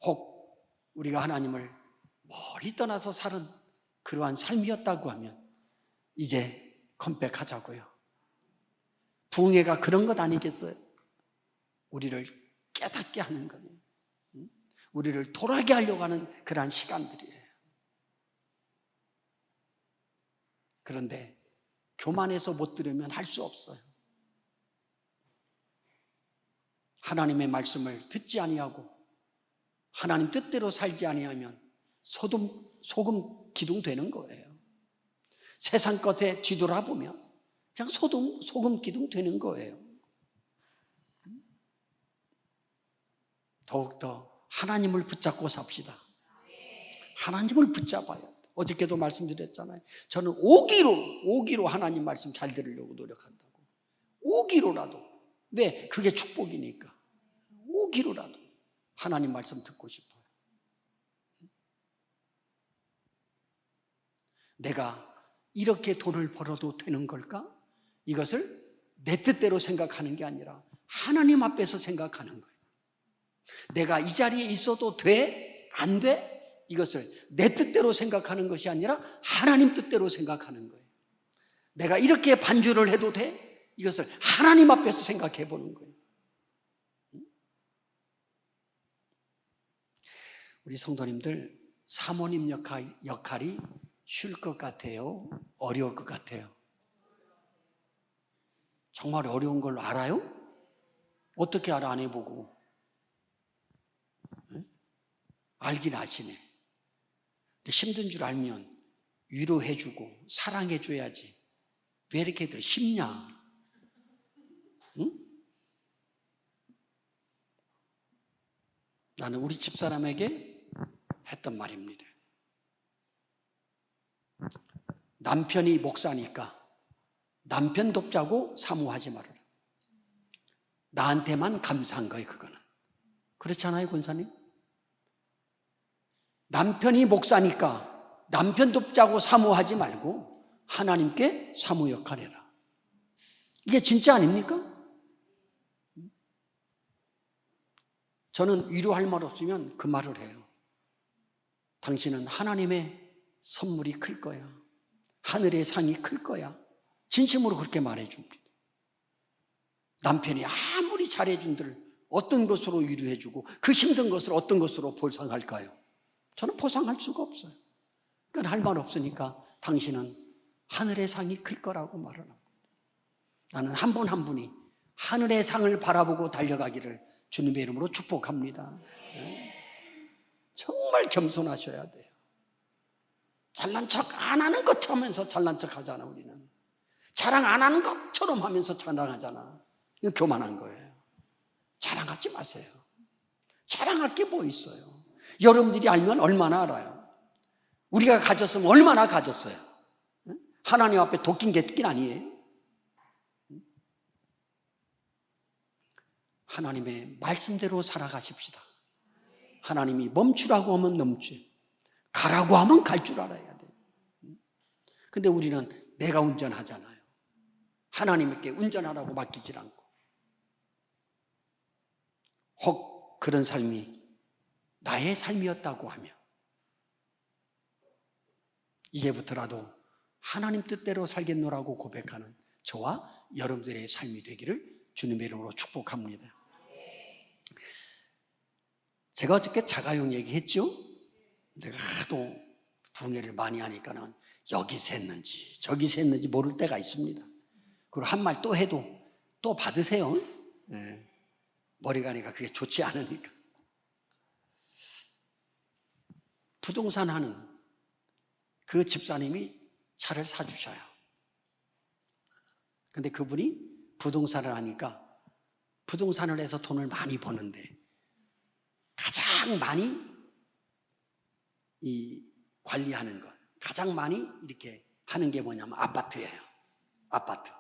S1: 혹 우리가 하나님을 멀리 떠나서 사는 그러한 삶이었다고 하면 이제 컴백하자고요. 부흥회가 그런 것 아니겠어요? 우리를 깨닫게 하는 거예요. 우리를 돌아게 하려고 하는 그러한 시간들이에요. 그런데 교만해서 못 들으면 할 수 없어요. 하나님의 말씀을 듣지 아니하고 하나님 뜻대로 살지 아니하면 소금 기둥 되는 거예요. 세상 것에 뒤돌아보면 그냥 소금 기둥 되는 거예요. 더욱더 하나님을 붙잡고 삽시다. 하나님을 붙잡아야 돼. 어저께도 말씀드렸잖아요. 저는 오기로 하나님 말씀 잘 들으려고 노력한다고. 오기로라도. 왜? 그게 축복이니까. 오기로라도 하나님 말씀 듣고 싶어요. 내가 이렇게 돈을 벌어도 되는 걸까? 이것을 내 뜻대로 생각하는 게 아니라 하나님 앞에서 생각하는 거예요. 내가 이 자리에 있어도 돼? 안 돼? 이것을 내 뜻대로 생각하는 것이 아니라 하나님 뜻대로 생각하는 거예요. 내가 이렇게 반주를 해도 돼? 이것을 하나님 앞에서 생각해 보는 거예요. 우리 성도님들, 사모님 역할이 쉬울 것 같아요? 어려울 것 같아요? 정말 어려운 걸 알아요? 어떻게 알아? 안 해보고. 알긴 아시네. 근데 힘든 줄 알면 위로해주고 사랑해줘야지. 왜 이렇게들 쉽냐? 응? 나는 우리 집사람에게 했던 말입니다. 남편이 목사니까 남편 돕자고 사모하지 말아라. 나한테만 감사한 거예요, 그거는. 그렇잖아요, 권사님? 남편이 목사니까 남편 돕자고 사모하지 말고 하나님께 사모 역할해라. 이게 진짜 아닙니까? 저는 위로할 말 없으면 그 말을 해요. 당신은 하나님의 선물이 클 거야. 하늘의 상이 클 거야. 진심으로 그렇게 말해줍니다. 남편이 아무리 잘해준들 어떤 것으로 위로해주고 그 힘든 것을 어떤 것으로 보상할까요? 저는 보상할 수가 없어요. 그러니까 할 말 없으니까 당신은 하늘의 상이 클 거라고 말을 합니다. 나는 한 분 한 분이 하늘의 상을 바라보고 달려가기를 주님의 이름으로 축복합니다. 정말 겸손하셔야 돼요. 잘난 척 안 하는 것 하면서 잘난 척 하잖아, 우리는. 자랑 안 하는 것처럼 하면서 자랑하잖아. 이건 교만한 거예요. 자랑하지 마세요. 자랑할 게 뭐 있어요? 여러분들이 알면 얼마나 알아요? 우리가 가졌으면 얼마나 가졌어요? 하나님 앞에 도낀 게 낀 아니에요? 하나님의 말씀대로 살아가십시다. 하나님이 멈추라고 하면 멈추, 가라고 하면 갈 줄 알아야 돼. 근데 우리는 내가 운전하잖아요. 하나님께 운전하라고 맡기질 않고. 혹 그런 삶이 나의 삶이었다고 하며 이제부터라도 하나님 뜻대로 살겠노라고 고백하는 저와 여러분들의 삶이 되기를 주님의 이름으로 축복합니다. 제가 어저께 자가용 얘기했죠? 내가 하도 붕해를 많이 하니까는 여기서 했는지 저기서 했는지 모를 때가 있습니다. 그리고 한 말 또 해도 또 받으세요. 네. 머리가 하니까 그게 좋지 않으니까. 부동산 하는 그 집사님이 차를 사주셔요. 근데 그분이 부동산을 하니까 부동산을 해서 돈을 많이 버는데 가장 많이 관리하는 것, 가장 많이 이렇게 하는 게 뭐냐면 아파트예요. 아파트.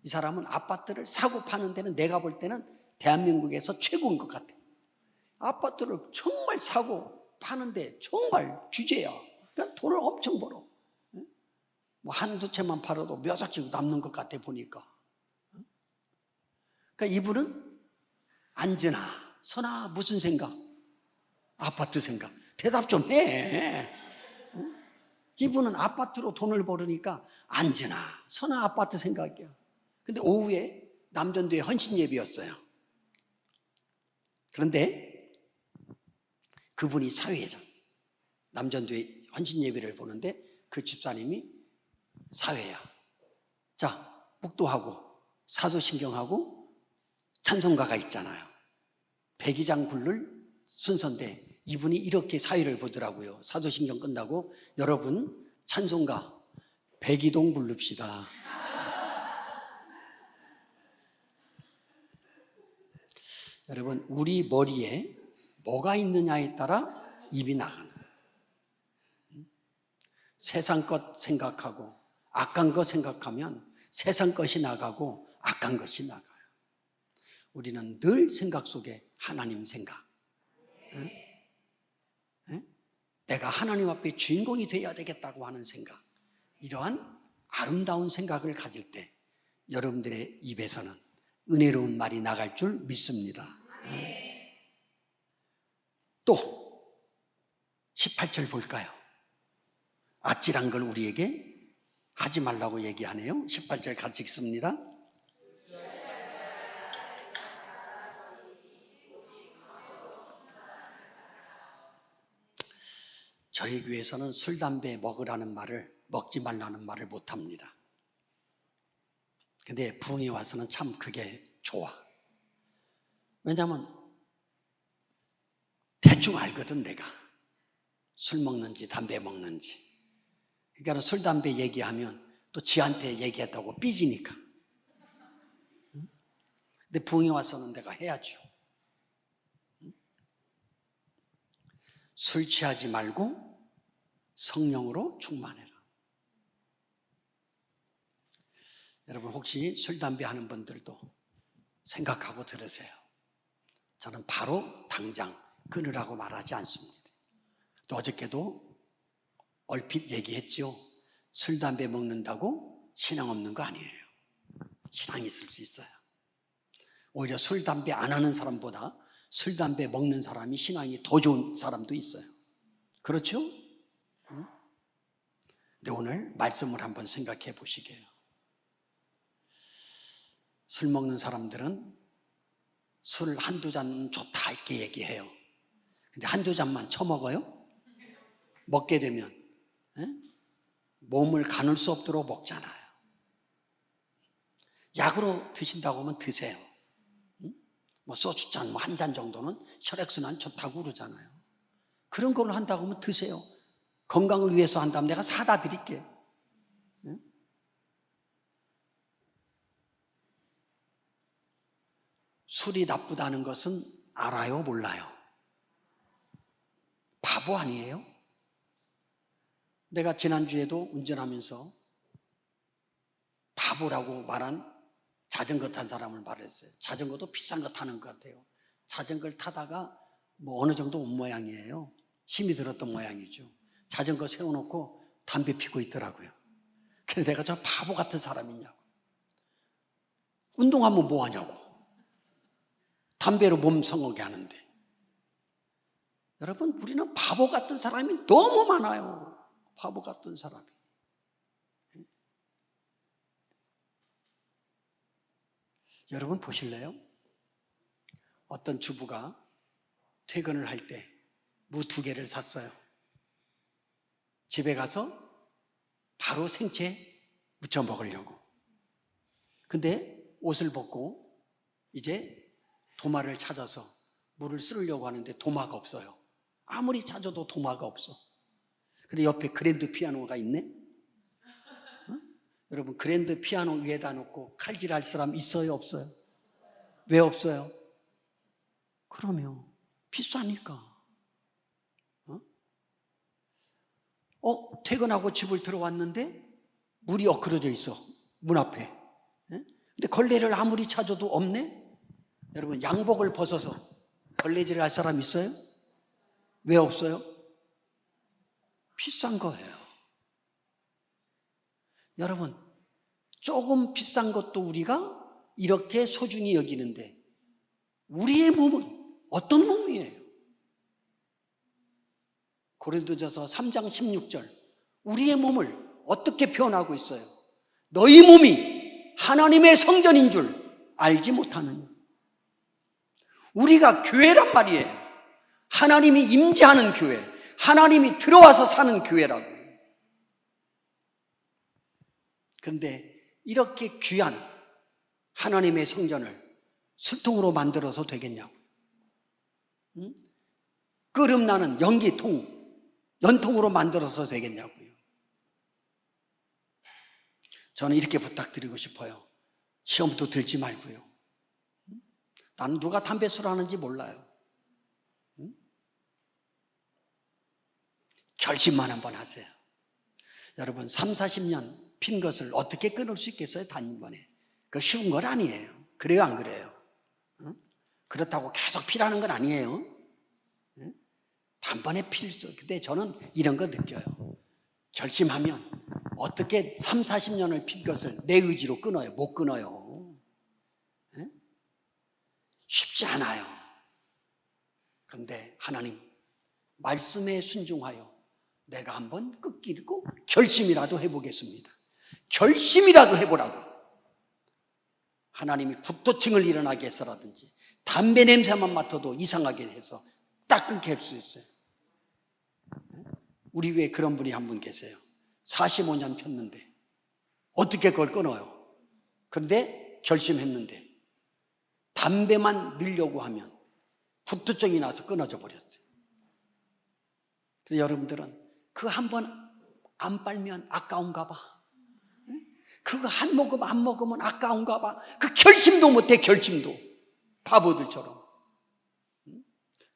S1: 이 사람은 아파트를 사고 파는 데는 내가 볼 때는 대한민국에서 최고인 것 같아요. 아파트를 정말 사고 파는데 정말 주제야. 그러니까 돈을 엄청 벌어. 뭐 한두 채만 팔아도 몇 억씩 남는 것 같아 보니까. 그러니까 이분은 앉으나 서나 무슨 생각? 아파트 생각. 대답 좀 해. 이분은 아파트로 돈을 벌으니까 앉으나 서나 아파트 생각이야. 근데 오후에 남전도에 헌신 예배였어요. 그런데 그분이 사회회장, 남전도에 헌신 예배를 보는데 그 집사님이 사회야. 자, 묵도하고 사도신경하고 찬송가가 있잖아요. 백이장 부를 순서인데 이분이 이렇게 사회를 보더라고요. 사도신경 끝나고 여러분 찬송가 백이동 부릅시다. 여러분 우리 머리에 뭐가 있느냐에 따라 입이 나가는, 세상 것 생각하고 악한 것 생각하면 세상 것이 나가고 악한 것이 나가요. 우리는 늘 생각 속에 하나님 생각, 내가 하나님 앞에 주인공이 되어야 되겠다고 하는 생각, 이러한 아름다운 생각을 가질 때 여러분들의 입에서는 은혜로운 말이 나갈 줄 믿습니다. 또 18절 볼까요? 아찔한 걸 우리에게 하지 말라고 얘기하네요. 18절 같이 읽습니다. 저희 교회에서는 술, 담배 먹으라는 말을, 먹지 말라는 말을 못합니다. 근데 부흥에 와서는 참 그게 좋아. 왜냐하면 대충 알거든 내가. 술 먹는지 담배 먹는지. 그러니까 술, 담배 얘기하면 또 지한테 얘기했다고 삐지니까. 근데 부흥에 와서는 내가 해야죠. 술 취하지 말고 성령으로 충만해라. 여러분 혹시 술, 담배 하는 분들도 생각하고 들으세요. 저는 바로 당장 끊으라고 말하지 않습니다. 또 어저께도 얼핏 얘기했죠. 술, 담배 먹는다고 신앙 없는 거 아니에요. 신앙이 있을 수 있어요. 오히려 술, 담배 안 하는 사람보다 술, 담배 먹는 사람이 신앙이 더 좋은 사람도 있어요. 그렇죠? 근데 오늘 말씀을 한번 생각해 보시게요. 술 먹는 사람들은 술 한두 잔 좋다 이렇게 얘기해요. 근데 한두 잔만 처먹어요? 먹게 되면 몸을 가눌 수 없도록 먹잖아요. 약으로 드신다고 하면 드세요. 뭐 소주잔 뭐 한 잔 정도는 혈액순환 좋다고 그러잖아요. 그런 걸로 한다고 하면 드세요. 건강을 위해서 한다면 내가 사다 드릴게. 술이 나쁘다는 것은 알아요, 몰라요? 바보 아니에요? 내가 지난주에도 운전하면서 바보라고 말한 자전거 탄 사람을 말했어요. 자전거도 비싼 거 타는 것 같아요. 자전거를 타다가 뭐 어느 정도 온 모양이에요. 힘이 들었던 모양이죠. 자전거 세워놓고 담배 피고 있더라고요. 그래서 내가 저 바보 같은 사람이냐고. 운동하면 뭐 하냐고. 담배로 몸 성하게 하는데. 여러분, 우리는 바보 같은 사람이 너무 많아요. 바보 같은 사람이. 여러분 보실래요? 어떤 주부가 퇴근을 할 때 무 2개를 샀어요. 집에 가서 바로 생채 무쳐 먹으려고. 근데 옷을 벗고 이제 도마를 찾아서 물을 쓰려고 하는데 도마가 없어요. 아무리 찾아도 도마가 없어. 근데 옆에 그랜드 피아노가 있네? 여러분, 그랜드 피아노 위에다 놓고 칼질할 사람 있어요, 없어요? 왜 없어요? 그러면 비싸니까. 퇴근하고 집을 들어왔는데 물이 엉클어져 있어, 문 앞에. 근데 걸레를 아무리 찾아도 없네? 여러분, 양복을 벗어서 걸레질을 할 사람 있어요? 왜 없어요? 비싼 거예요. 여러분, 조금 비싼 것도 우리가 이렇게 소중히 여기는데 우리의 몸은 어떤 몸이에요? 고린도전서 3장 16절, 우리의 몸을 어떻게 표현하고 있어요? 너희 몸이 하나님의 성전인 줄 알지 못하느냐. 우리가 교회란 말이에요. 하나님이 임재하는 교회, 하나님이 들어와서 사는 교회라고요. 그런데 이렇게 귀한 하나님의 성전을 술통으로 만들어서 되겠냐고요. 끓음나는 연기통, 연통으로 만들어서 되겠냐고요. 저는 이렇게 부탁드리고 싶어요. 시험도 들지 말고요. 나는 누가 담배 술하는지 몰라요. 결심만 한번 하세요. 여러분, 3, 40년 핀 것을 어떻게 끊을 수 있겠어요? 단번에. 그거 쉬운 건 아니에요. 그래요, 안 그래요? 그렇다고 계속 피라는 건 아니에요. 단번에 필 수. 근데 저는 이런 거 느껴요. 결심하면 어떻게 3, 40년을 핀 것을 내 의지로 끊어요? 못 끊어요. 쉽지 않아요. 그런데 하나님 말씀에 순종하여 내가 한번 끊기고 결심이라도 해보겠습니다. 결심이라도 해보라고. 하나님이 국토층을 일어나게 해서라든지 담배 냄새만 맡아도 이상하게 해서 딱 끊게 할 수 있어요. 우리 교회에 그런 분이 한 분 계세요. 45년 폈는데 어떻게 그걸 끊어요? 그런데 결심했는데 담배만 넣으려고 하면 국토증이 나서 끊어져 버렸어요. 그래서 여러분들은 그 한 번 안 빨면 아까운가 봐. 그거 한 모금 안 먹으면 아까운가 봐. 그 결심도 못해. 결심도. 바보들처럼.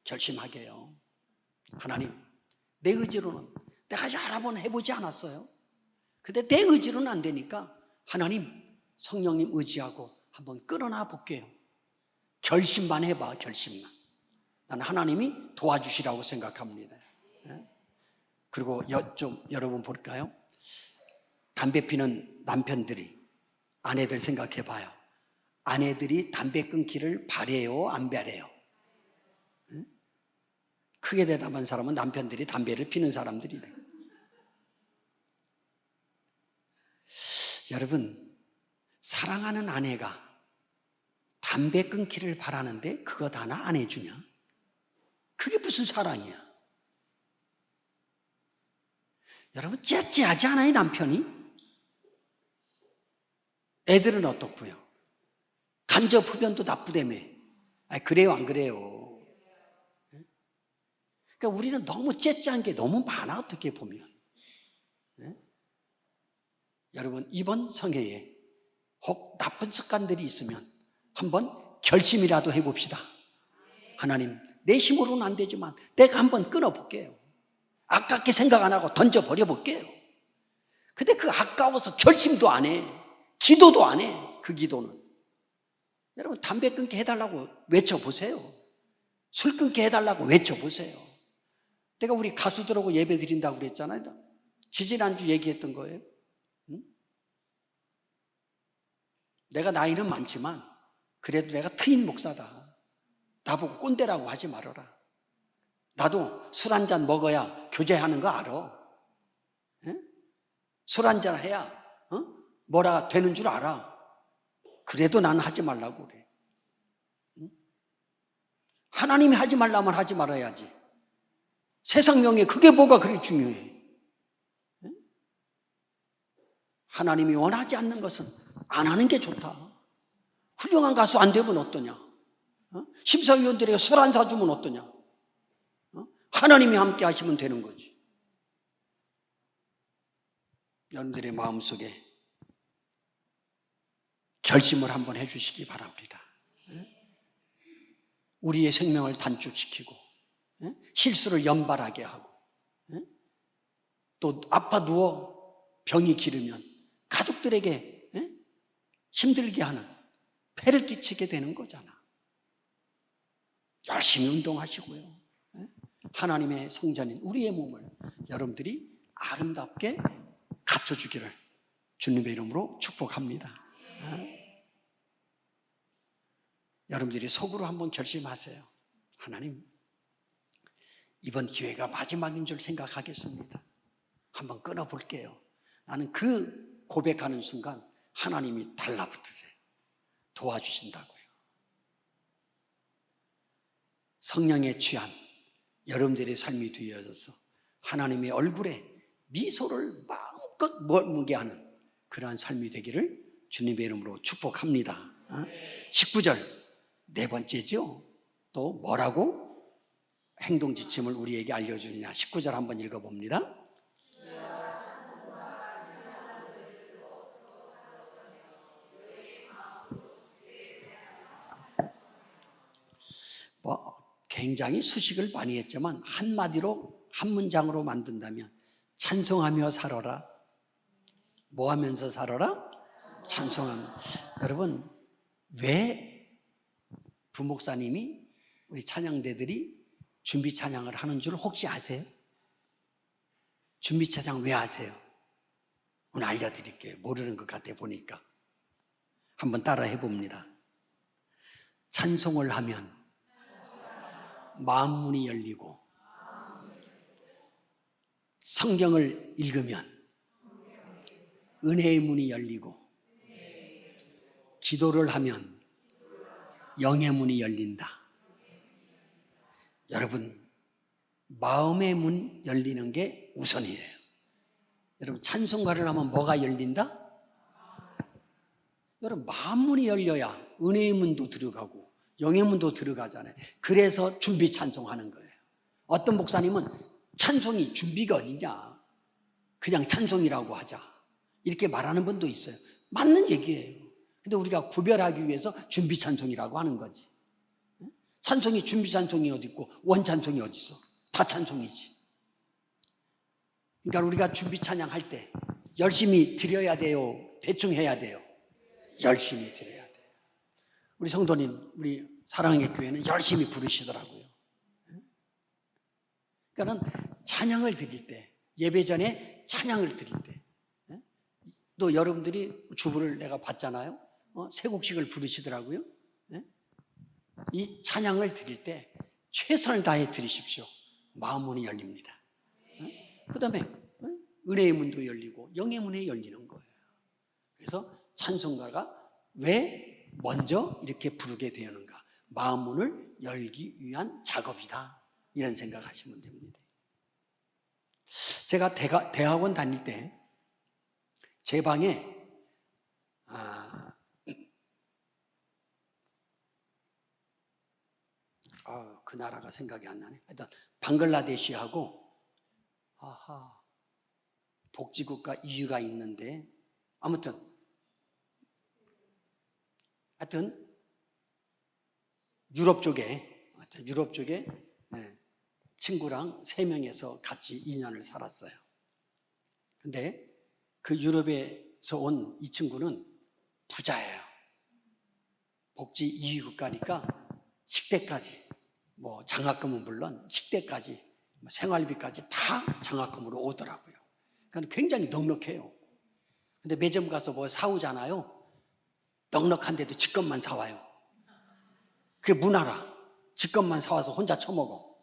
S1: 결심하게 해요. 하나님, 내 의지로는 내가 여러 번 해보지 않았어요. 근데 내 의지로는 안 되니까 하나님, 성령님 의지하고 한번 끌어놔 볼게요. 결심만 해봐. 결심만. 나는 하나님이 도와주시라고 생각합니다. 그리고 좀 여러분 볼까요? 담배 피는 남편들이, 아내들 생각해 봐요. 아내들이 담배 끊기를 바래요, 안 바래요? 크게 대답한 사람은 남편들이 담배를 피는 사람들이네. 여러분, 사랑하는 아내가 담배 끊기를 바라는데 그거 하나 안 해주냐? 그게 무슨 사랑이야? 여러분, 째째하지 않아요, 남편이? 애들은 어떻고요? 간접 흡연도 나쁘다며. 그래요, 안 그래요? 그러니까 우리는 너무 째째한 게 너무 많아, 어떻게 보면. 여러분, 이번 성회에 혹 나쁜 습관들이 있으면 한번 결심이라도 해봅시다. 하나님, 내 힘으로는 안 되지만 내가 한번 끊어볼게요. 아깝게 생각 안 하고 던져버려 볼게요. 근데 그 아까워서 결심도 안 해. 기도도 안 해. 그 기도는. 여러분 담배 끊게 해달라고 외쳐보세요. 술 끊게 해달라고 외쳐보세요. 내가 우리 가수들하고 예배 드린다고 그랬잖아요. 지지난주 얘기했던 거예요. 응? 내가 나이는 많지만 그래도 내가 트인 목사다. 나보고 꼰대라고 하지 말아라. 나도 술 한잔 먹어야 교제하는 거 알아. 응? 술 한잔 해야 뭐라 되는 줄 알아. 그래도 나는 하지 말라고 그래. 응? 하나님이 하지 말라면 하지 말아야지. 세상 명예 그게 뭐가 그리 중요해. 응? 하나님이 원하지 않는 것은 안 하는 게 좋다. 훌륭한 가수 안 되면 어떠냐? 심사위원들에게 술 안 사주면 어떠냐? 하나님이 함께 하시면 되는 거지. 여러분들의 마음속에 결심을 한번 해주시기 바랍니다. 우리의 생명을 단축시키고 실수를 연발하게 하고 또 아파 누워 병이 기르면 가족들에게 힘들게 하는 폐를 끼치게 되는 거잖아. 열심히 운동하시고요. 하나님의 성전인 우리의 몸을 여러분들이 아름답게 갖춰주기를 주님의 이름으로 축복합니다. 여러분들이 속으로 한번 결심하세요. 하나님, 이번 기회가 마지막인 줄 생각하겠습니다. 한번 끊어볼게요. 나는 그 고백하는 순간 하나님이 달라붙으세요. 도와주신다고요. 성령에 취한 여러분들의 삶이 되어져서 하나님의 얼굴에 미소를 마음껏 머물게 하는 그러한 삶이 되기를 주님의 이름으로 축복합니다. 19절 네 번째죠. 또 뭐라고 행동 지침을 우리에게 알려주느냐. 19절 한번 읽어봅니다. 굉장히 수식을 많이 했지만 한마디로 한 문장으로 만든다면 찬송하며 살아라. 뭐 하면서 살아라? 찬송하며. 여러분, 왜 부목사님이 우리 찬양대들이 준비 찬양을 하는 줄 혹시 아세요? 준비 찬양 왜 아세요? 오늘 알려드릴게요. 모르는 것 같아 보니까. 한번 따라 해봅니다. 찬송을 하면 마음 문이 열리고 성경을 읽으면 은혜의 문이 열리고 기도를 하면 영의 문이 열린다. 여러분, 마음의 문 열리는 게 우선이에요. 여러분, 찬송가를 하면 뭐가 열린다? 여러분, 마음 문이 열려야 은혜의 문도 들어가고 영의 문도 들어가잖아요. 그래서 준비 찬송하는 거예요. 어떤 목사님은 찬송이 준비가 어디냐, 그냥 찬송이라고 하자, 이렇게 말하는 분도 있어요. 맞는 얘기예요. 근데 우리가 구별하기 위해서 준비 찬송이라고 하는 거지. 찬송이 준비 찬송이 어디 있고 원 찬송이 어디 있어? 다 찬송이지. 그러니까 우리가 준비 찬양할 때 열심히 드려야 돼요? 대충 해야 돼요? 열심히 드려야 돼요. 우리 성도님, 우리 사랑의 교회는 열심히 부르시더라고요. 그러니까 찬양을 드릴 때, 예배 전에 찬양을 드릴 때, 또 여러분들이 주부를 내가 봤잖아요. 세 곡씩을 부르시더라고요. 이 찬양을 드릴 때 최선을 다해 드리십시오. 마음 문이 열립니다. 그 다음에 은혜의 문도 열리고 영의 문이 열리는 거예요. 그래서 찬송가가 왜 먼저 이렇게 부르게 되는가? 마음 문을 열기 위한 작업이다. 이런 생각하시면 됩니다. 제가 대학원 다닐 때 제 방에 그 나라가 생각이 안 나네. 일단 방글라데시하고 복지국가 이유가 있는데 아무튼 유럽 쪽에 친구랑 3명에서 같이 2년을 살았어요. 근데 그 유럽에서 온 이 친구는 부자예요. 복지 2위국 가니까 식대까지, 뭐 장학금은 물론 식대까지, 생활비까지 다 장학금으로 오더라고요. 그러니까 굉장히 넉넉해요. 근데 매점 가서 뭐 사오잖아요. 넉넉한데도 지껏만 사와요. 그게 문화라. 지껏만 사와서 혼자 처먹어.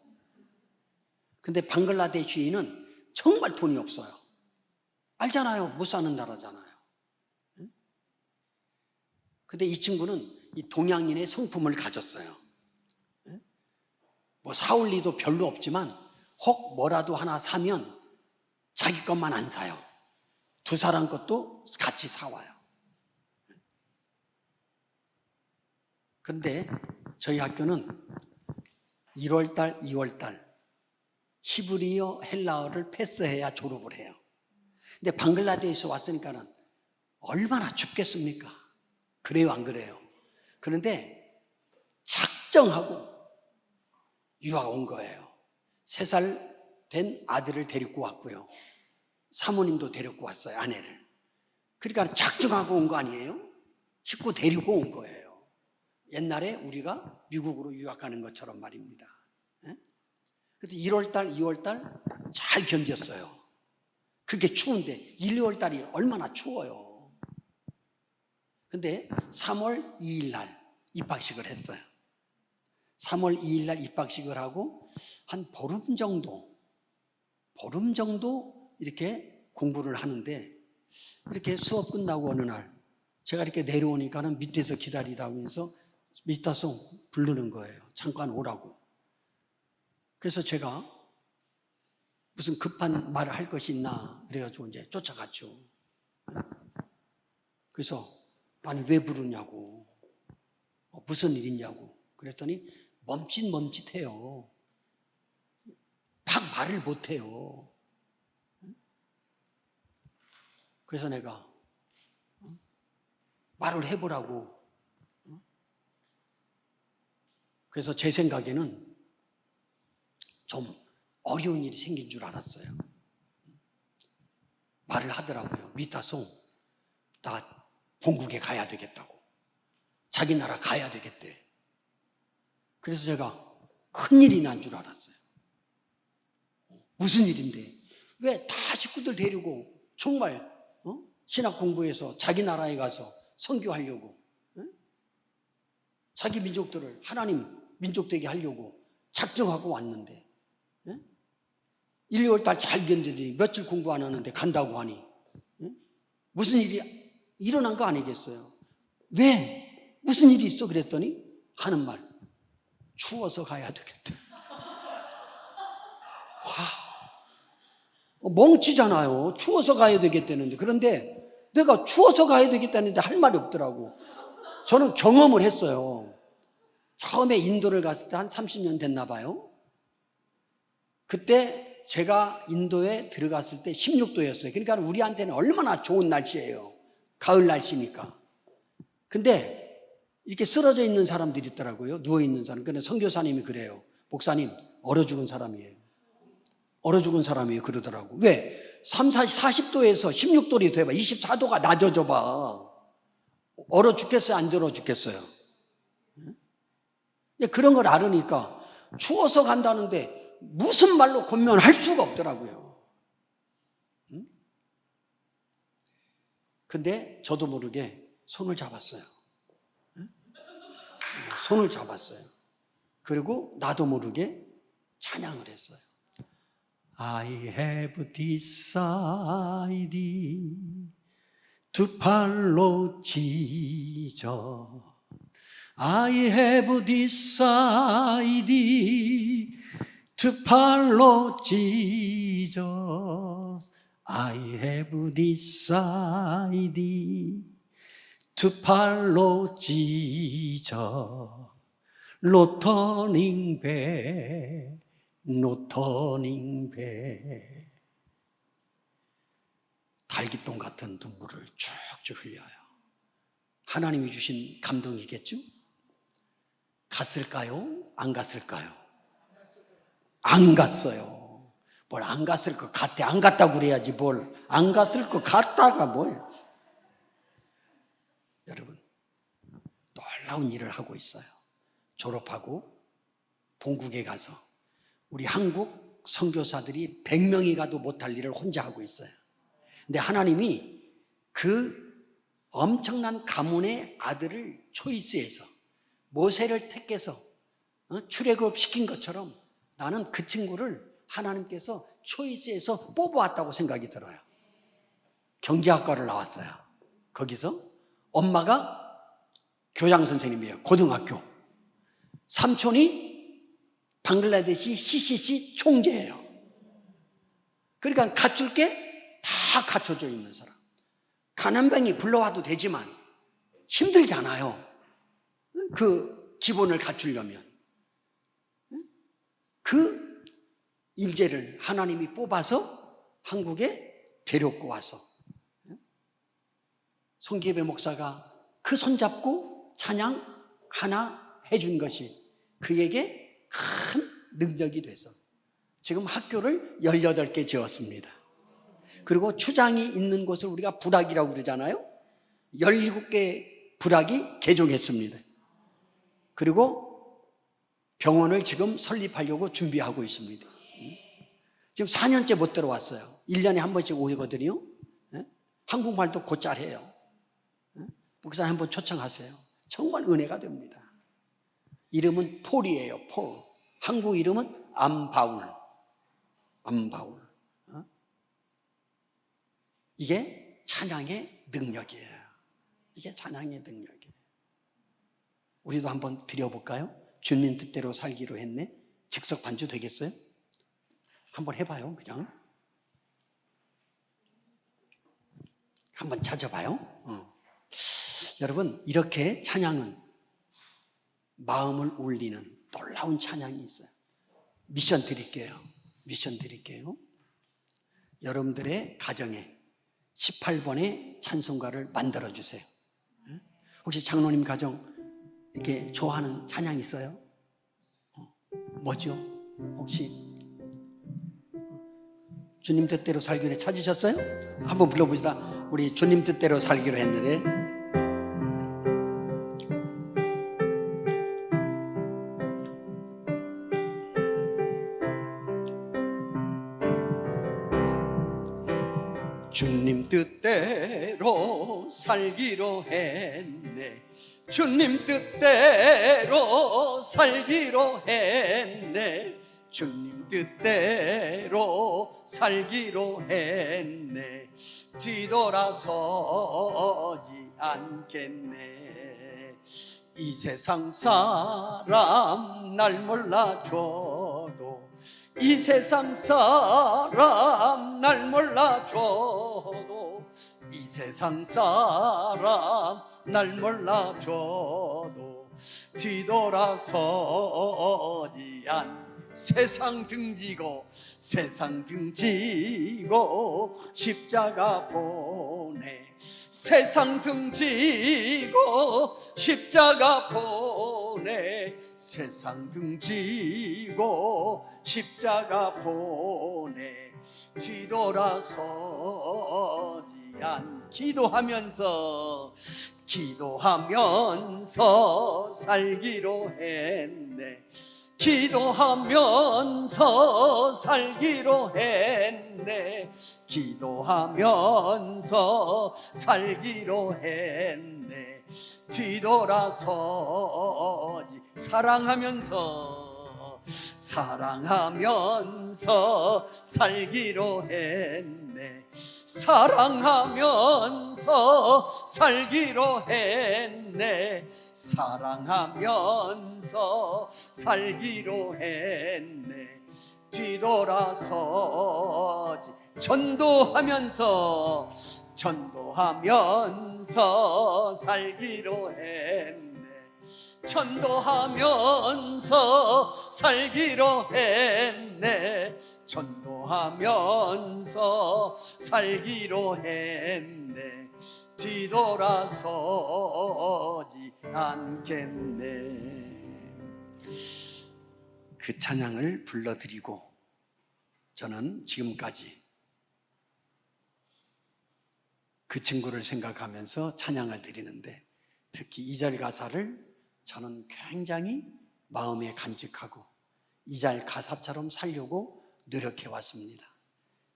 S1: 근데 방글라데시인은 정말 돈이 없어요. 알잖아요. 못 사는 나라잖아요. 근데 이 친구는 이 동양인의 성품을 가졌어요. 뭐 사올 리도 별로 없지만 혹 뭐라도 하나 사면 자기 것만 안 사요. 두 사람 것도 같이 사와요. 근데 저희 학교는 1월달, 2월달 히브리어, 헬라어를 패스해야 졸업을 해요. 근데 방글라데시에서 왔으니까는 얼마나 춥겠습니까? 그래요, 안 그래요? 그런데 작정하고 유학 온 거예요. 3살 된 아들을 데리고 왔고요. 사모님도 데리고 왔어요, 아내를. 그러니까 작정하고 온 거 아니에요? 식구 데리고 온 거예요. 옛날에 우리가 미국으로 유학하는 것처럼 말입니다. 그래서 1월달, 2월달 잘 견뎠어요. 그게 추운데 1, 2월달이 얼마나 추워요. 근데 3월 2일 날 입학식을 했어요. 3월 2일 날 입학식을 하고 한 보름 정도 이렇게 공부를 하는데, 이렇게 수업 끝나고 어느 날 제가 이렇게 내려오니까는 밑에서 기다리라고 해서 미타송 부르는 거예요. 잠깐 오라고. 그래서 제가 무슨 급한 말을 할 것이 있나 그래가지고 이제 쫓아갔죠. 그래서 아니 왜 부르냐고, 무슨 일 있냐고 그랬더니 멈칫멈칫해요. 막 말을 못해요. 그래서 내가 말을 해보라고. 그래서 제 생각에는 좀 어려운 일이 생긴 줄 알았어요. 말을 하더라고요. 미타송, 나 본국에 가야 되겠다고. 자기 나라 가야 되겠대. 그래서 제가 큰일이 난 줄 알았어요. 무슨 일인데? 왜 다 식구들 데리고 정말 신학 공부해서 자기 나라에 가서 선교하려고, 자기 민족들을 하나님 민족 되게 하려고 작정하고 왔는데 1, 2월 달 잘 견디더니 며칠 공부 안 하는데 간다고 하니 무슨 일이 일어난 거 아니겠어요? 왜? 무슨 일이 있어? 그랬더니 하는 말, 추워서 가야 되겠다. 와, 멍치잖아요. 추워서 가야 되겠다는데. 그런데 내가 추워서 가야 되겠다는데 할 말이 없더라고. 저는 경험을 했어요. 처음에 인도를 갔을 때 한 30년 됐나 봐요. 그때 제가 인도에 들어갔을 때 16도였어요. 그러니까 우리한테는 얼마나 좋은 날씨예요. 가을 날씨니까. 근데 이렇게 쓰러져 있는 사람들이 있더라고요. 누워있는 사람. 근데 선교사님이 그래요. 목사님, 얼어 죽은 사람이에요. 얼어 죽은 사람이에요. 그러더라고. 왜? 40도에서 16도로 돼봐. 24도가 낮아져 봐. 얼어 죽겠어요? 안 얼어 죽겠어요? 근데 그런 걸 알으니까 추워서 간다는데 무슨 말로 권면할 수가 없더라고요. 근데 저도 모르게 손을 잡았어요. 손을 잡았어요. 그리고 나도 모르게 찬양을 했어요. I have decided to follow Jesus. I have decided to follow Jesus. I have decided to follow Jesus. No turning back, no turning back. 달기똥 같은 눈물을 쭉쭉 흘려요. 하나님이 주신 감동이겠죠? 갔을까요? 안 갔을까요? 안 갔어요. 뭘 안 갔을 것 같아. 안 갔다고 그래야지 뭘. 안 갔을 것 같다가 뭐예요? 여러분, 놀라운 일을 하고 있어요. 졸업하고 본국에 가서 우리 한국 선교사들이 100명이 가도 못할 일을 혼자 하고 있어요. 근데 하나님이 그 엄청난 가문의 아들을 초이스해서 모세를 택해서 출애굽시킨 것처럼 나는 그 친구를 하나님께서 초이스해서 뽑아왔다고 생각이 들어요. 경제학과를 나왔어요. 거기서 엄마가 교장 선생님이에요. 고등학교. 삼촌이 방글라데시 CCC 총재예요. 그러니까 갖출 게 다 갖춰져 있는 사람. 가난뱅이 불러와도 되지만 힘들잖아요. 그 기본을 갖추려면. 그 인재를 하나님이 뽑아서 한국에 데려고 와서 송기배 목사가 그 손잡고 찬양 하나 해준 것이 그에게 큰 능력이 돼서 지금 학교를 18개 지었습니다. 그리고 추장이 있는 곳을 우리가 부락이라고 그러잖아요. 17개 부락이 개종했습니다. 그리고 병원을 지금 설립하려고 준비하고 있습니다. 지금 4년째 못 들어왔어요. 1년에 한 번씩 오거든요. 한국말도 곧잘 해요. 목사님 한번 초청하세요. 정말 은혜가 됩니다. 이름은 폴이에요. 폴. 한국 이름은 암바울. 암바울. 이게 찬양의 능력이에요. 이게 찬양의 능력이에요. 우리도 한번 드려볼까요? 주님 뜻대로 살기로 했네. 즉석 반주 되겠어요? 한번 해봐요. 그냥 한번 찾아봐요. 여러분, 이렇게 찬양은 마음을 울리는 놀라운 찬양이 있어요. 미션 드릴게요. 미션 드릴게요. 여러분들의 가정에 18번의 찬송가를 만들어 주세요. 혹시 장로님 가정 이렇게 좋아하는 찬양 있어요? 뭐죠? 혹시 주님 뜻대로 살기로 찾으셨어요? 한번 불러보시다. 우리 주님 뜻대로 살기로 했는데 주님 뜻대로 살기로 했네. 주님 뜻대로 살기로 했네. 주님 뜻대로 살기로 했네. 뒤돌아서지 않겠네. 이 세상 사람 날 몰라줘도 이 세상 사람 날 몰라줘도 이 세상 사람 날 몰라줘도 뒤돌아서지 않 세상 등지고 세상 등지고 십자가 보내 세상 등지고 십자가 보내 세상 등지고 십자가 보내 뒤돌아서지 않 기도하면서 살기로 했네. 기도하면서 살기로 했네. 기도하면서 살기로 했네. 뒤돌아서지 사랑하면서 살기로 했네. 사랑하면서 살기로 했네. 사랑하면서 살기로 했네. 뒤돌아서지 전도하면서 살기로 했네. 전도하면서 살기로 했네. 전도하면서 살기로 했네. 뒤돌아서지 않겠네. 그 찬양을 불러드리고 저는 지금까지 그 친구를 생각하면서 찬양을 드리는데 특히 2절 가사를 저는 굉장히 마음에 간직하고 이 잘 가사처럼 살려고 노력해 왔습니다.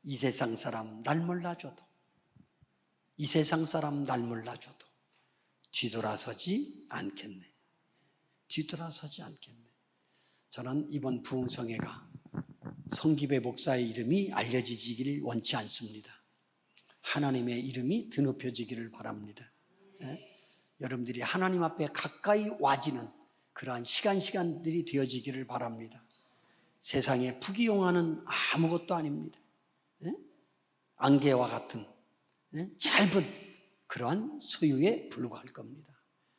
S1: 이 세상 사람 날 몰라줘도, 이 세상 사람 날 몰라줘도 뒤돌아서지 않겠네. 뒤돌아서지 않겠네. 저는 이번 부흥성회가 성기배 목사의 이름이 알려지기를 원치 않습니다. 하나님의 이름이 드높여지기를 바랍니다. 네? 여러분들이 하나님 앞에 가까이 와지는 그러한 시간들이 되어지기를 바랍니다. 세상에 부귀영화는 아무것도 아닙니다. 네? 안개와 같은 짧은 그러한 소유에 불과할 겁니다.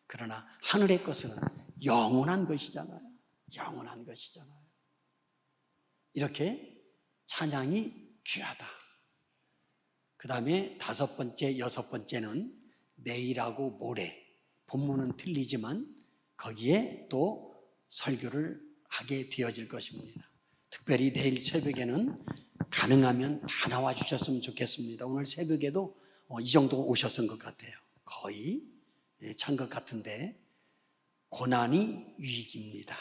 S1: 그러나 하늘의 것은 영원한 것이잖아요. 영원한 것이잖아요. 이렇게 찬양이 귀하다. 그 다음에 5번째, 6번째는 내일하고 모레, 본문은 틀리지만 거기에 또 설교를 하게 되어질 것입니다. 특별히 내일 새벽에는 가능하면 다 나와 주셨으면 좋겠습니다. 오늘 새벽에도 이 정도 오셨은 것 같아요. 거의 찬 것 같은데, 고난이 유익입니다.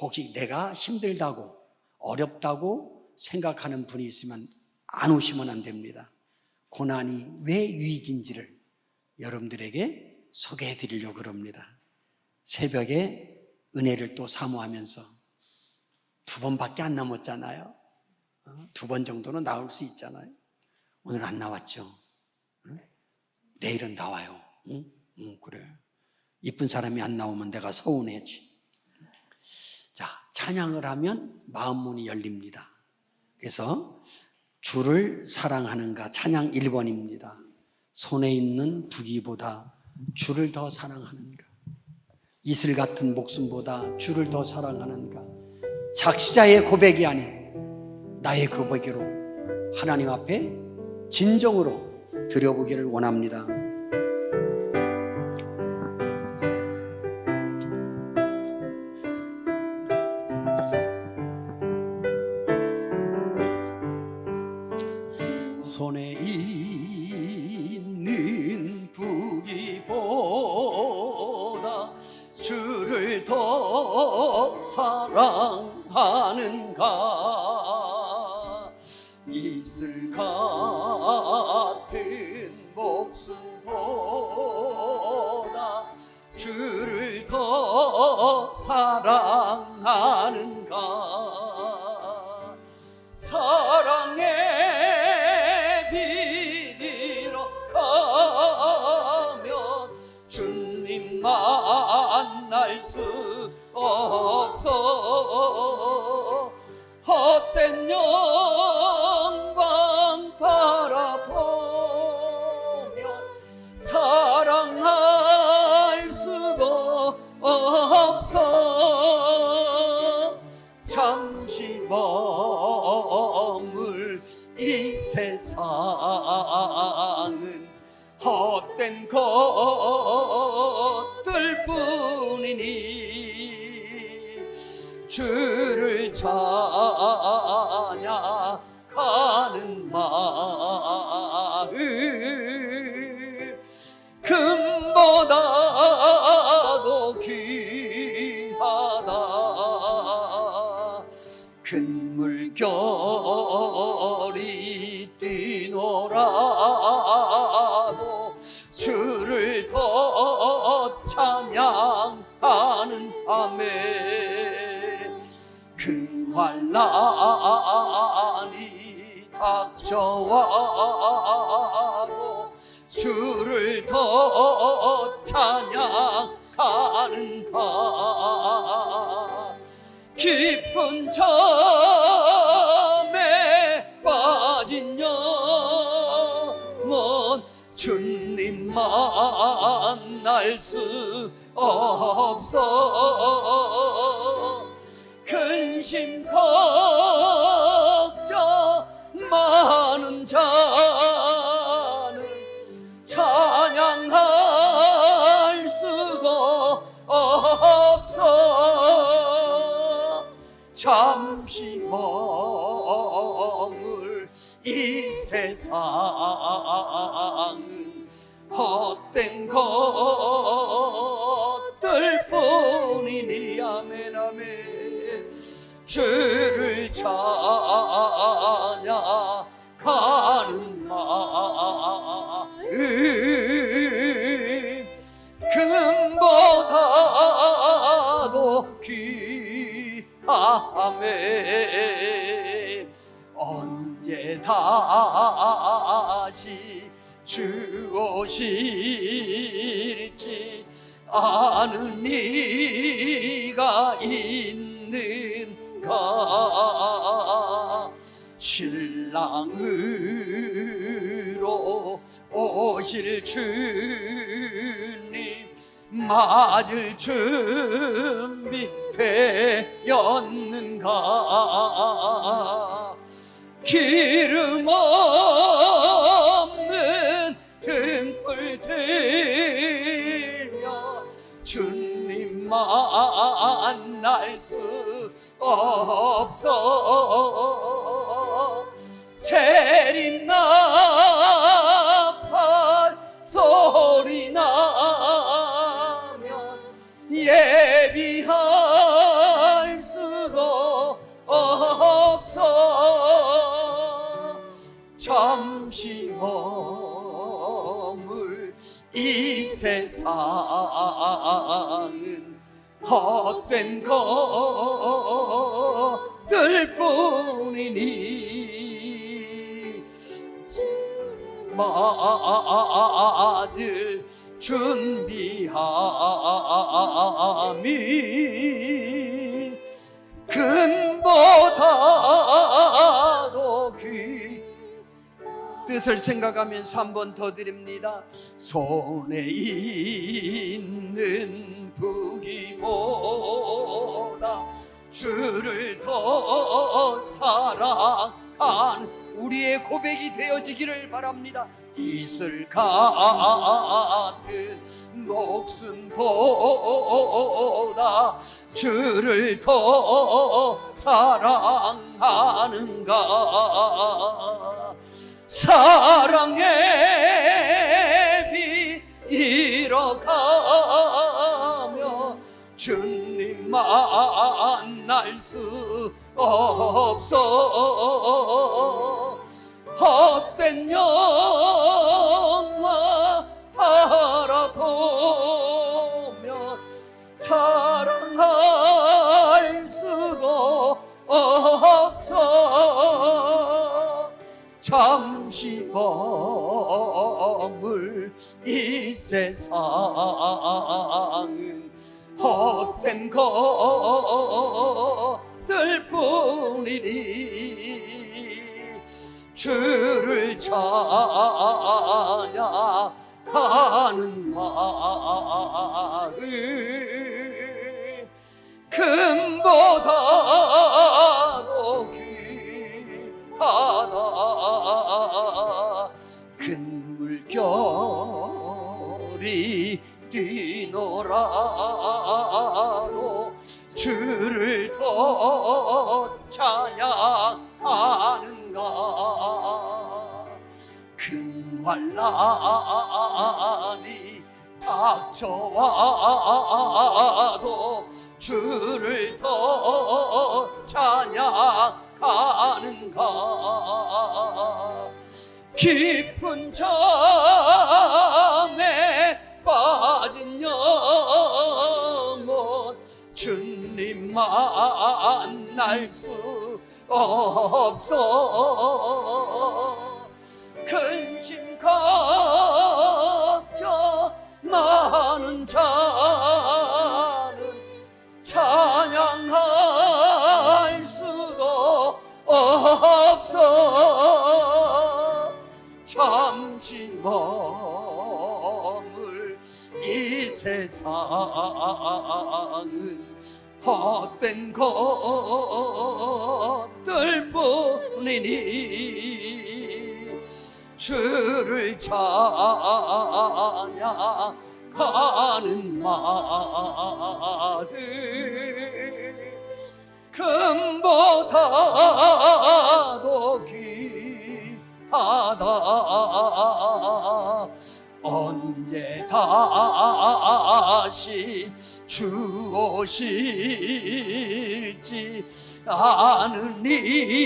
S1: 혹시 내가 힘들다고 어렵다고 생각하는 분이 있으면 안 오시면 안 됩니다. 고난이 왜 유익인지를 여러분들에게 소개해 드리려고 합니다. 새벽에 은혜를 또 사모하면서 2번밖에 안 남았잖아요. 2번 정도는 나올 수 있잖아요. 오늘 안 나왔죠. 내일은 나와요. 그래. 이쁜 사람이 안 나오면 내가 서운해지. 자, 찬양을 하면 마음문이 열립니다. 그래서 주를 사랑하는가, 찬양 1번입니다. 손에 있는 부귀보다 주를 더 사랑하는가, 이슬 같은 목숨보다 주를 더 사랑하는가. 작시자의 고백이 아닌 나의 고백으로 하나님 앞에 진정으로 드려보기를 원합니다. 손에 있는 부귀보다 주를 더 사랑하는가. 이슬 같은 목숨보다 주를 더 사랑하는가. 사랑의 비리러 가면 주님 만날 수 없어. 헛된 영광 바라보면 사랑할 수도 없어. 잠시 머물 이 세상은 헛된 것들 뿐이니 주를 찬양하는 마음 금보다도 귀하다. 큰 물결이 뛰놀아도 주를 더 찬양하는 밤에 큰 환난이 닥쳐와도 주를 더 찬양하는가. 깊은 잠에 빠진 영혼 주님 만날 수 없어. 근심 걱정 많은 자는 찬양할 수도 없어. 잠시 머물 이 세상은 헛된 것들 아멘 아멘. 주를 찬양하는 마음 금보다도 귀하네. 언제 다시 주 오실지 아는 이가 있는가. 신랑으로 오실 주님 맞을 준비 되었는가. 기름 없는 등불 들며 주님 만날 수 없어. 재림나팔 소리 나면 예비할 수도 없어. 잠시 머물 이 세상은 헛된 것들 뿐이니 맞을 준비함이 금보다도 뜻을 생각하면서 한 번 더 드립니다. 손에 있는 부귀보다 주를 더 사랑한 우리의 고백이 되어지기를 바랍니다. 이슬 같은 목숨보다 주를 더 사랑하는가. 사랑의 비 잃어가며 주님 만날 수 없어. 헛된 영화 바라보며 사랑할 수도 없어. 잠시 머물 이 세상은 헛된 것들 뿐이니 주를 찬양하는 마음 금보다도 귀하다. 큰 물결이 뛰놀아도 주를 더 찬양하는가. 큰 환난이 닥쳐와도 주를 더 찬양하는가. 깊은 잠에 빠진 영혼 주님 만날 수 없어. 근심 걱정 많은 자는 찬양할 수도 없어. 잠시 머물 이 세상은 헛된 것들 뿐이니 주를 찬양하는 마음 금보다도 귀하다. 언제 다시 주 오실지 아느니가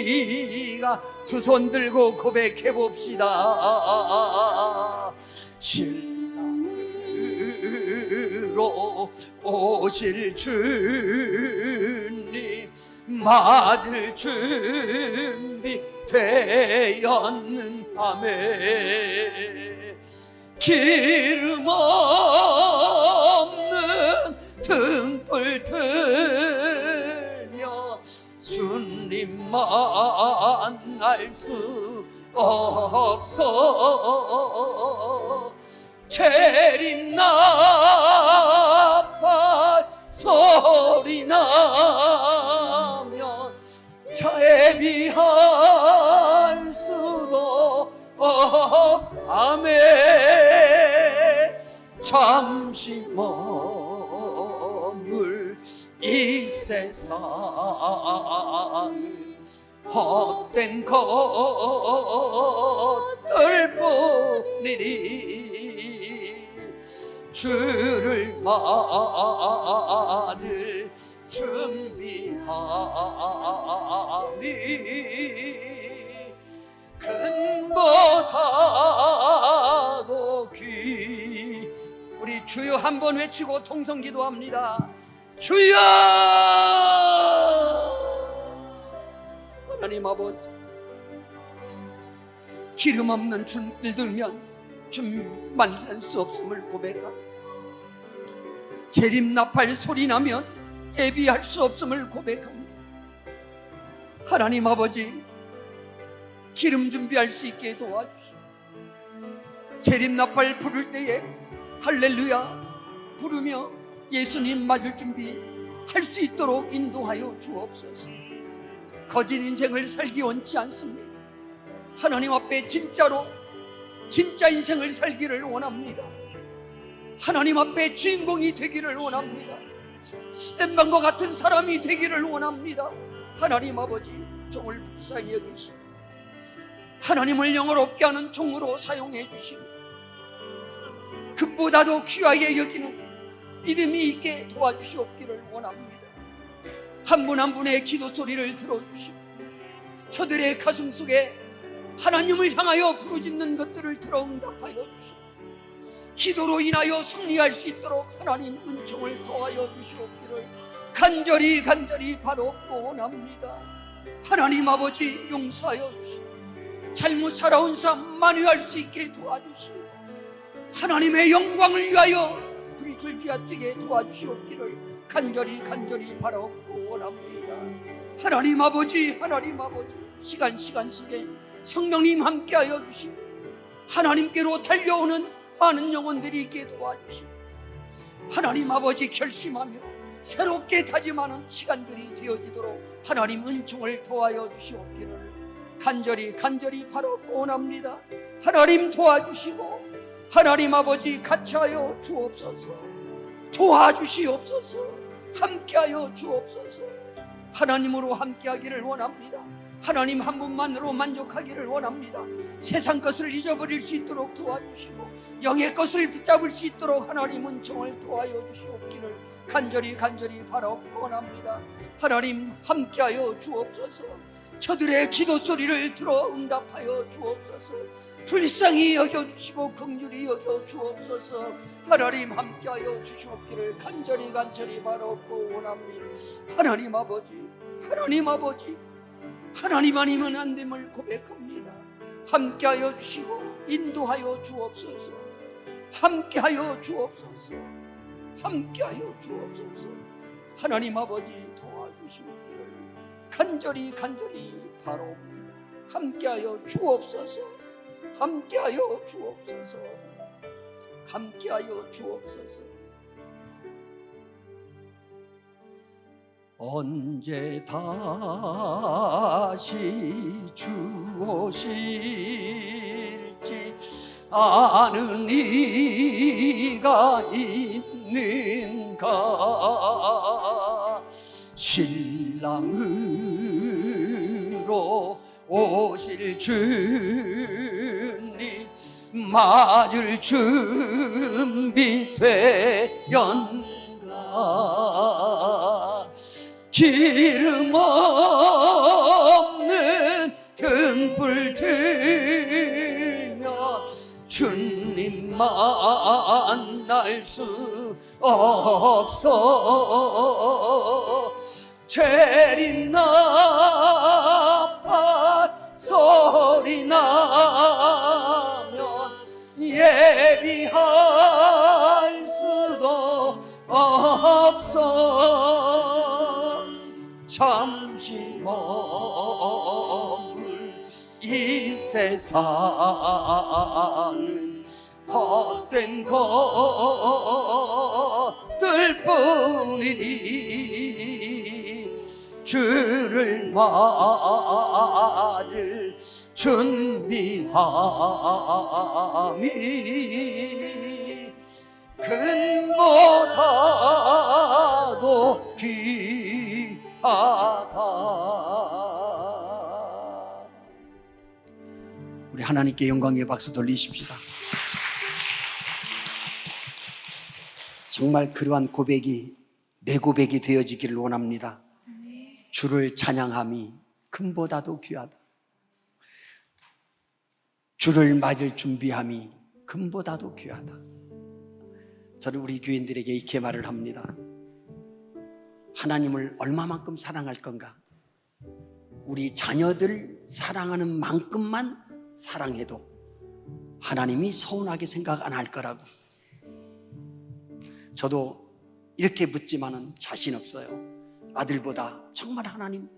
S1: 두 손 들고 고백해 봅시다. 신랑으로 오실 주님 맞을 준비 되었는다며 기름 없는 등불 들며 주님 만날 수 없어 재림나팔 소리 나면 자애비할 수도 아멘. 잠시 머물 이 세상은 헛된 것들 뿐이니 주를 맞을 준비하니 근보다도 귀. 우리 주여 한번 외치고 통성 기도합니다. 주여! 하나님 아버지, 기름 없는 줄들 들면 좀 만날 수 없음을 고백합니다. 재림나팔 소리 나면 예비할 수 없음을 고백합니다. 하나님 아버지, 기름 준비할 수 있게 도와주시오. 재림나팔 부를 때에 할렐루야 부르며 예수님 맞을 준비 할 수 있도록 인도하여 주옵소서. 거짓 인생을 살기 원치 않습니다. 하나님 앞에 진짜로 진짜 인생을 살기를 원합니다. 하나님 앞에 주인공이 되기를 원합니다. 스텐반과 같은 사람이 되기를 원합니다. 하나님 아버지, 종을 불쌍히 여기시고 하나님을 영화롭게 하는 종으로 사용해 주시고 그보다도 귀하게 여기는 믿음이 있게 도와주시옵기를 원합니다. 한 분 한 분의 기도 소리를 들어주시고 저들의 가슴 속에 하나님을 향하여 부르짖는 것들을 들어 응답하여 주시고 기도로 인하여 승리할 수 있도록 하나님 은총을 더하여 주시옵기를 간절히 바라옵고 원합니다. 하나님 아버지, 용서하여 주시고 잘못 살아온 삶 만회할 수 있게 도와주시고 하나님의 영광을 위하여 불길 쥐어뜨게 도와주시옵기를 간절히 바라옵고 원합니다. 하나님 아버지, 시간 속에 성령님 함께하여 주시고 하나님께로 달려오는 많은 영혼들이 있게 도와주시고 하나님 아버지, 결심하며 새롭게 다짐하는 시간들이 되어지도록 하나님 은총을 더하여 주시옵기를 간절히 바라옵고 원합니다. 하나님 도와주시고 하나님 아버지, 같이하여 주옵소서. 도와주시옵소서. 함께하여 주옵소서. 하나님으로 함께하기를 원합니다. 하나님 한 분만으로 만족하기를 원합니다. 세상 것을 잊어버릴 수 있도록 도와주시고 영의 것을 붙잡을 수 있도록 하나님 은총을 도와여 주시옵기를 간절히 바라옵고 원합니다. 하나님 함께하여 주옵소서. 저들의 기도 소리를 들어 응답하여 주옵소서. 불쌍히 여겨주시고 긍휼히 여겨 주옵소서. 하나님 함께하여 주시옵기를 간절히 바라옵고 원합니다. 하나님 아버지, 하나님 아니면 안 됨을 고백합니다. 함께하여 주시고 인도하여 주옵소서. 함께하여 주옵소서. 하나님 아버지, 도와주시옵기를 간절히 바라옵니다. 함께하여 주옵소서. 언제 다시 주 오실지 아는 이가 있는가. 신랑으로 오실 주님 맞을 준비 되었는가. 기름 없는 등불 들며 주님 만날 수 없어. 재림 나팔 소리 나면 예비할 수도 없어. 잠시 머물 이 세상은 헛된 것들 뿐이니 주를 맞을 준비함이 금보다도 귀하다. 우리 하나님께 영광의 박수 돌리십시다. 정말 그러한 고백이 내 고백이 되어지기를 원합니다. 주를 찬양함이 금보다도 귀하다. 주를 맞을 준비함이 금보다도 귀하다. 저는 우리 교인들에게 이렇게 말을 합니다. 하나님을 얼마만큼 사랑할 건가? 우리 자녀들 사랑하는 만큼만 사랑해도 하나님이 서운하게 생각 안 할 거라고. 저도 이렇게 묻지만은 자신 없어요. 아들보다 정말 하나님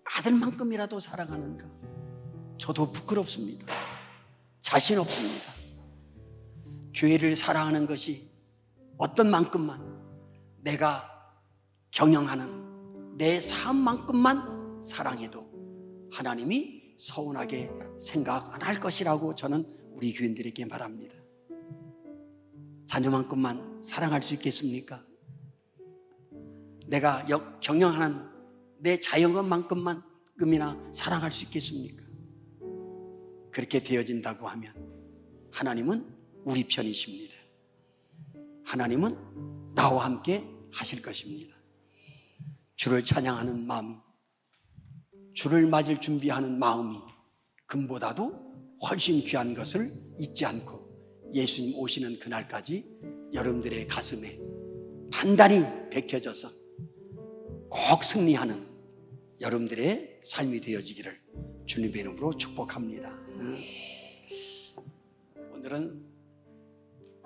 S1: 아들만큼이라도 사랑하는가? 저도 부끄럽습니다. 자신 없습니다. 교회를 사랑하는 것이 어떤 만큼만, 내가 경영하는 내 삶만큼만 사랑해도 하나님이 서운하게 생각 안 할 것이라고 저는 우리 교인들에게 말합니다. 자녀만큼만 사랑할 수 있겠습니까? 내가 경영하는 내 자영업만큼만큼이나 사랑할 수 있겠습니까? 그렇게 되어진다고 하면 하나님은 우리 편이십니다. 하나님은 나와 함께 하실 것입니다. 주를 찬양하는 마음이, 주를 맞을 준비하는 마음이 금보다도 훨씬 귀한 것을 잊지 않고 예수님 오시는 그날까지 여러분들의 가슴에 단단히 bek혀져서 꼭 승리하는 여러분들의 삶이 되어지기를 주님의 이름으로 축복합니다. 오늘은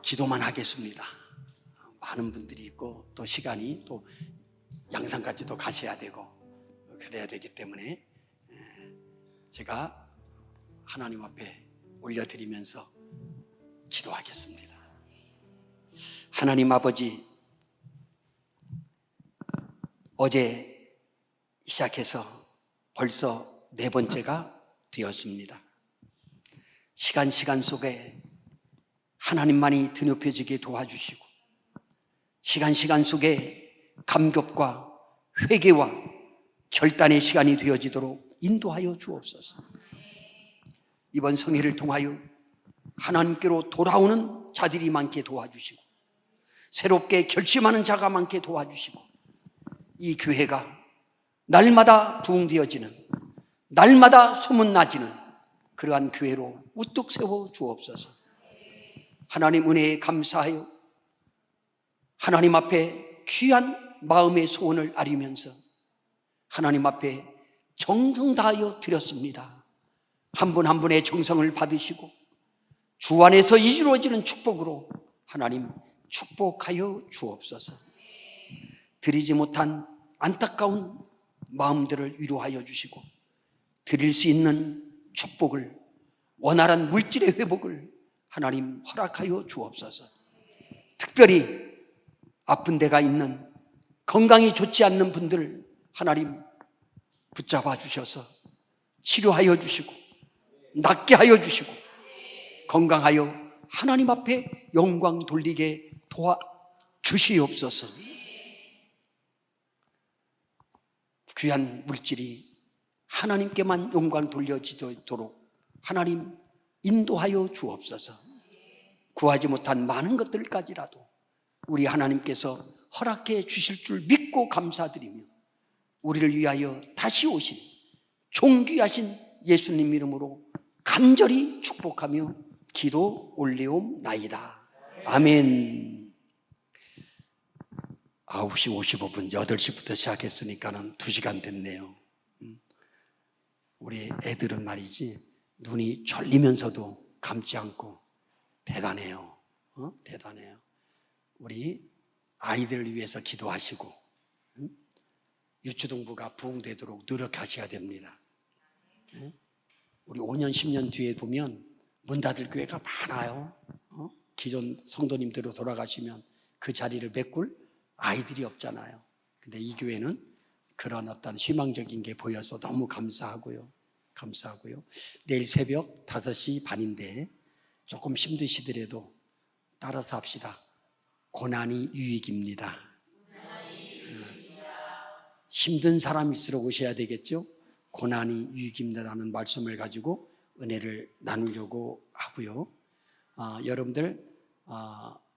S1: 기도만 하겠습니다. 많은 분들이 있고 또 시간이 또 양산까지도 가셔야 되고 그래야 되기 때문에 제가 하나님 앞에 올려드리면서 기도하겠습니다. 하나님 아버지, 어제 시작해서 벌써 4번째가 되었습니다. 시간 속에 하나님만이 드높여지게 도와주시고 시간 속에 감격과 회개와 결단의 시간이 되어지도록 인도하여 주옵소서. 이번 성회를 통하여 하나님께로 돌아오는 자들이 많게 도와주시고 새롭게 결심하는 자가 많게 도와주시고 이 교회가 날마다 부흥되어지는, 날마다 소문나지는 그러한 교회로 우뚝 세워 주옵소서. 하나님 은혜에 감사하여 하나님 앞에 귀한 마음의 소원을 아리면서 하나님 앞에 정성 다하여 드렸습니다. 한 분 한 분의 정성을 받으시고 주 안에서 이루어지는 축복으로 하나님 축복하여 주옵소서. 드리지 못한 안타까운 마음들을 위로하여 주시고 드릴 수 있는 축복을, 원활한 물질의 회복을 하나님 허락하여 주옵소서. 특별히 아픈 데가 있는, 건강이 좋지 않는 분들을 하나님 붙잡아 주셔서 치료하여 주시고 낫게 하여 주시고 건강하여 하나님 앞에 영광 돌리게 도와주시옵소서. 귀한 물질이 하나님께만 영광 돌려지도록 하나님 인도하여 주옵소서. 구하지 못한 많은 것들까지라도 우리 하나님께서 허락해 주실 줄 믿고 감사드리며 우리를 위하여 다시 오신 존귀하신 예수님 이름으로 간절히 축복하며 기도 올리옵나이다. 아멘. 9시 55분 8시부터 시작했으니까는 2시간 됐네요. 우리 애들은 말이지 눈이 졸리면서도 감지 않고 대단해요. 대단해요. 우리 아이들을 위해서 기도하시고 유초등부가 부흥되도록 노력하셔야 됩니다. 우리 5년 10년 뒤에 보면 문 닫을 교회가 많아요. 기존 성도님들로 돌아가시면 그 자리를 메꿀 아이들이 없잖아요. 근데 이 교회는 그런 어떤 희망적인 게 보여서 너무 감사하고요. 내일 새벽 5시 반인데 조금 힘드시더라도 따라서 합시다. 고난이 유익입니다. 힘든 사람일수록 오셔야 되겠죠? 고난이 유익입니다라는 말씀을 가지고 은혜를 나누려고 하고요. 여러분들,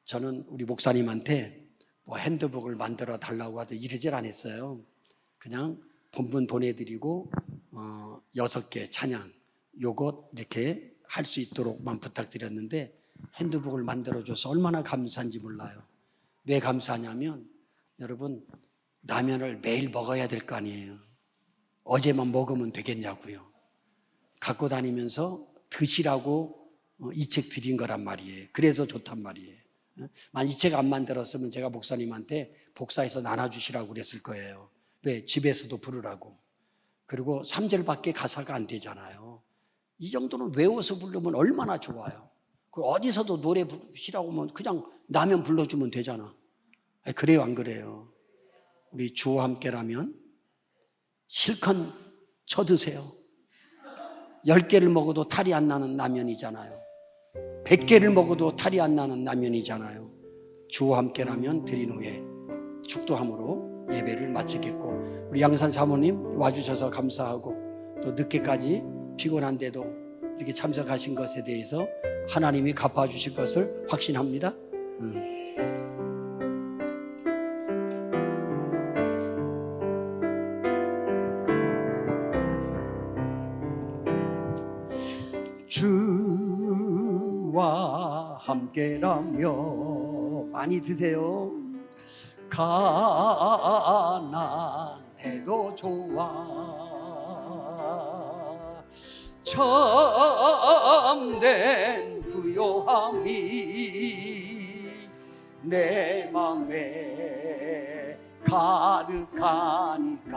S1: 저는 우리 목사님한테 뭐 핸드북을 만들어 달라고 하도 이러질 않았어요. 그냥 본문 보내드리고 6개 찬양 요것 이렇게 할 수 있도록만 부탁드렸는데 핸드북을 만들어줘서 얼마나 감사한지 몰라요. 왜 감사하냐면 여러분 라면을 매일 먹어야 될 거 아니에요. 어제만 먹으면 되겠냐고요. 갖고 다니면서 드시라고 이 책 드린 거란 말이에요. 그래서 좋단 말이에요. 만약 이 책 안 만들었으면 제가 목사님한테 복사해서 나눠주시라고 그랬을 거예요. 왜? 집에서도 부르라고. 그리고 3절밖에 가사가 안 되잖아요. 이 정도는 외워서 부르면 얼마나 좋아요. 어디서도 노래 부르시라고 하면 그냥 나면 불러주면 되잖아. 그래요, 안 그래요? 우리 주와 함께라면 실컷 쳐드세요. 10개를 먹어도 탈이 안 나는 라면이잖아요. 100개를 먹어도 탈이 안 나는 라면이잖아요. 주와 함께라면 드린 후에 축도함으로 예배를 마치겠고, 우리 양산 사모님 와주셔서 감사하고 또 늦게까지 피곤한데도 이렇게 참석하신 것에 대해서 하나님이 갚아주실 것을 확신합니다. 주와 함께라며 많이 드세요. 가난해도 좋아. 참된 부요함이 내 맘에 가득하니까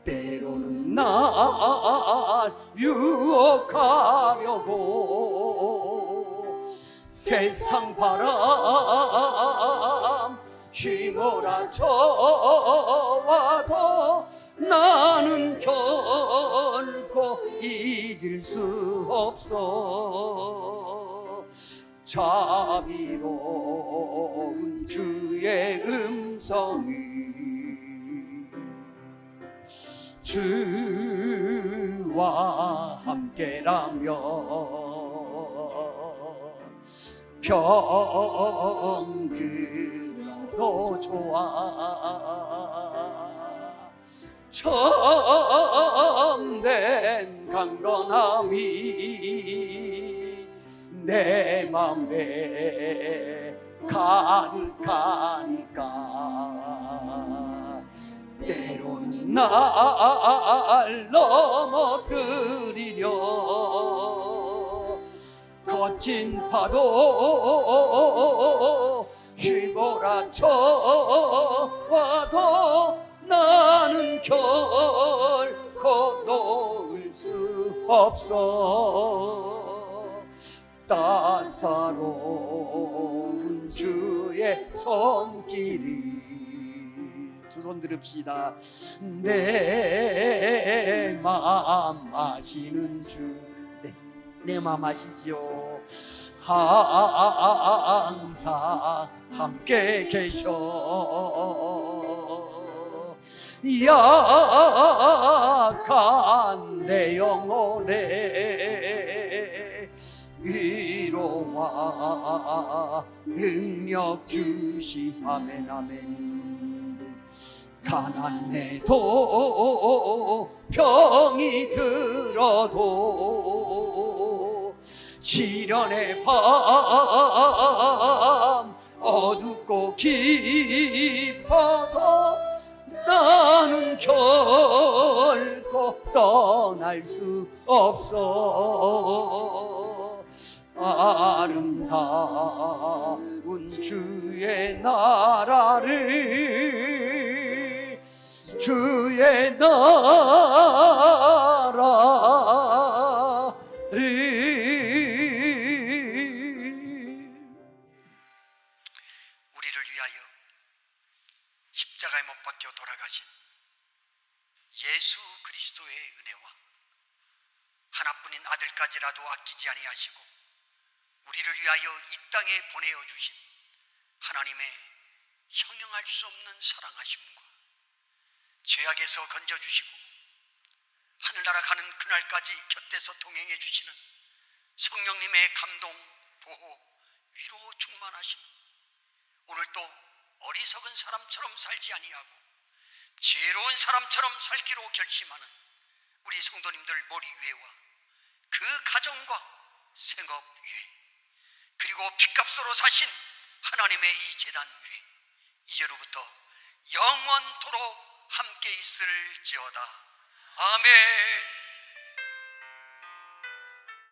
S1: 때로는 날 유혹하려고 세상 바람 휘몰아쳐 와도 나는 결코 잊을 수 없어. 자비로운 주의 음성이 주와 함께라면 병들어도 좋아. 참된 강건함이 내 맘에 가득하니까 때로는 날 넘어뜨리려 거친 파도 휘몰아쳐 와도 나는 결코 놓을 수 없어. 따사로운 주의 손길이 두 손 들읍시다. 내 마음 아시는 주, 내 마음 아시죠? 항상 함께 계셔. 약한 내 영혼에 위로와 능력 주시. 아멘 아멘. 가난해도 병이 들어도 시련의 밤 어둡고 깊어도 나는 결코 떠날 수 없어. 아름다운 주의 나라를, 주의 나라를. 우리를 위하여 십자가에 못 박혀 돌아가신 예수 그리스도의 은혜와 하나뿐인 아들까지라도 아끼지 아니하시고 우리를 위하여 이 땅에 보내어 주신 하나님의 형용할 수 없는 사랑하심과 죄악에서 건져주시고 하늘나라 가는 그날까지 곁에서 동행해 주시는 성령님의 감동, 보호, 위로 충만하심, 오늘도 어리석은 사람처럼 살지 아니하고 지혜로운 사람처럼 살기로 결심하는 우리 성도님들 머리 위에와 그 가정과 생업 위에, 그리고 핏값으로 사신 하나님의 이 제단 위에 이제로부터 영원토록 함께 있을지어다. 아멘.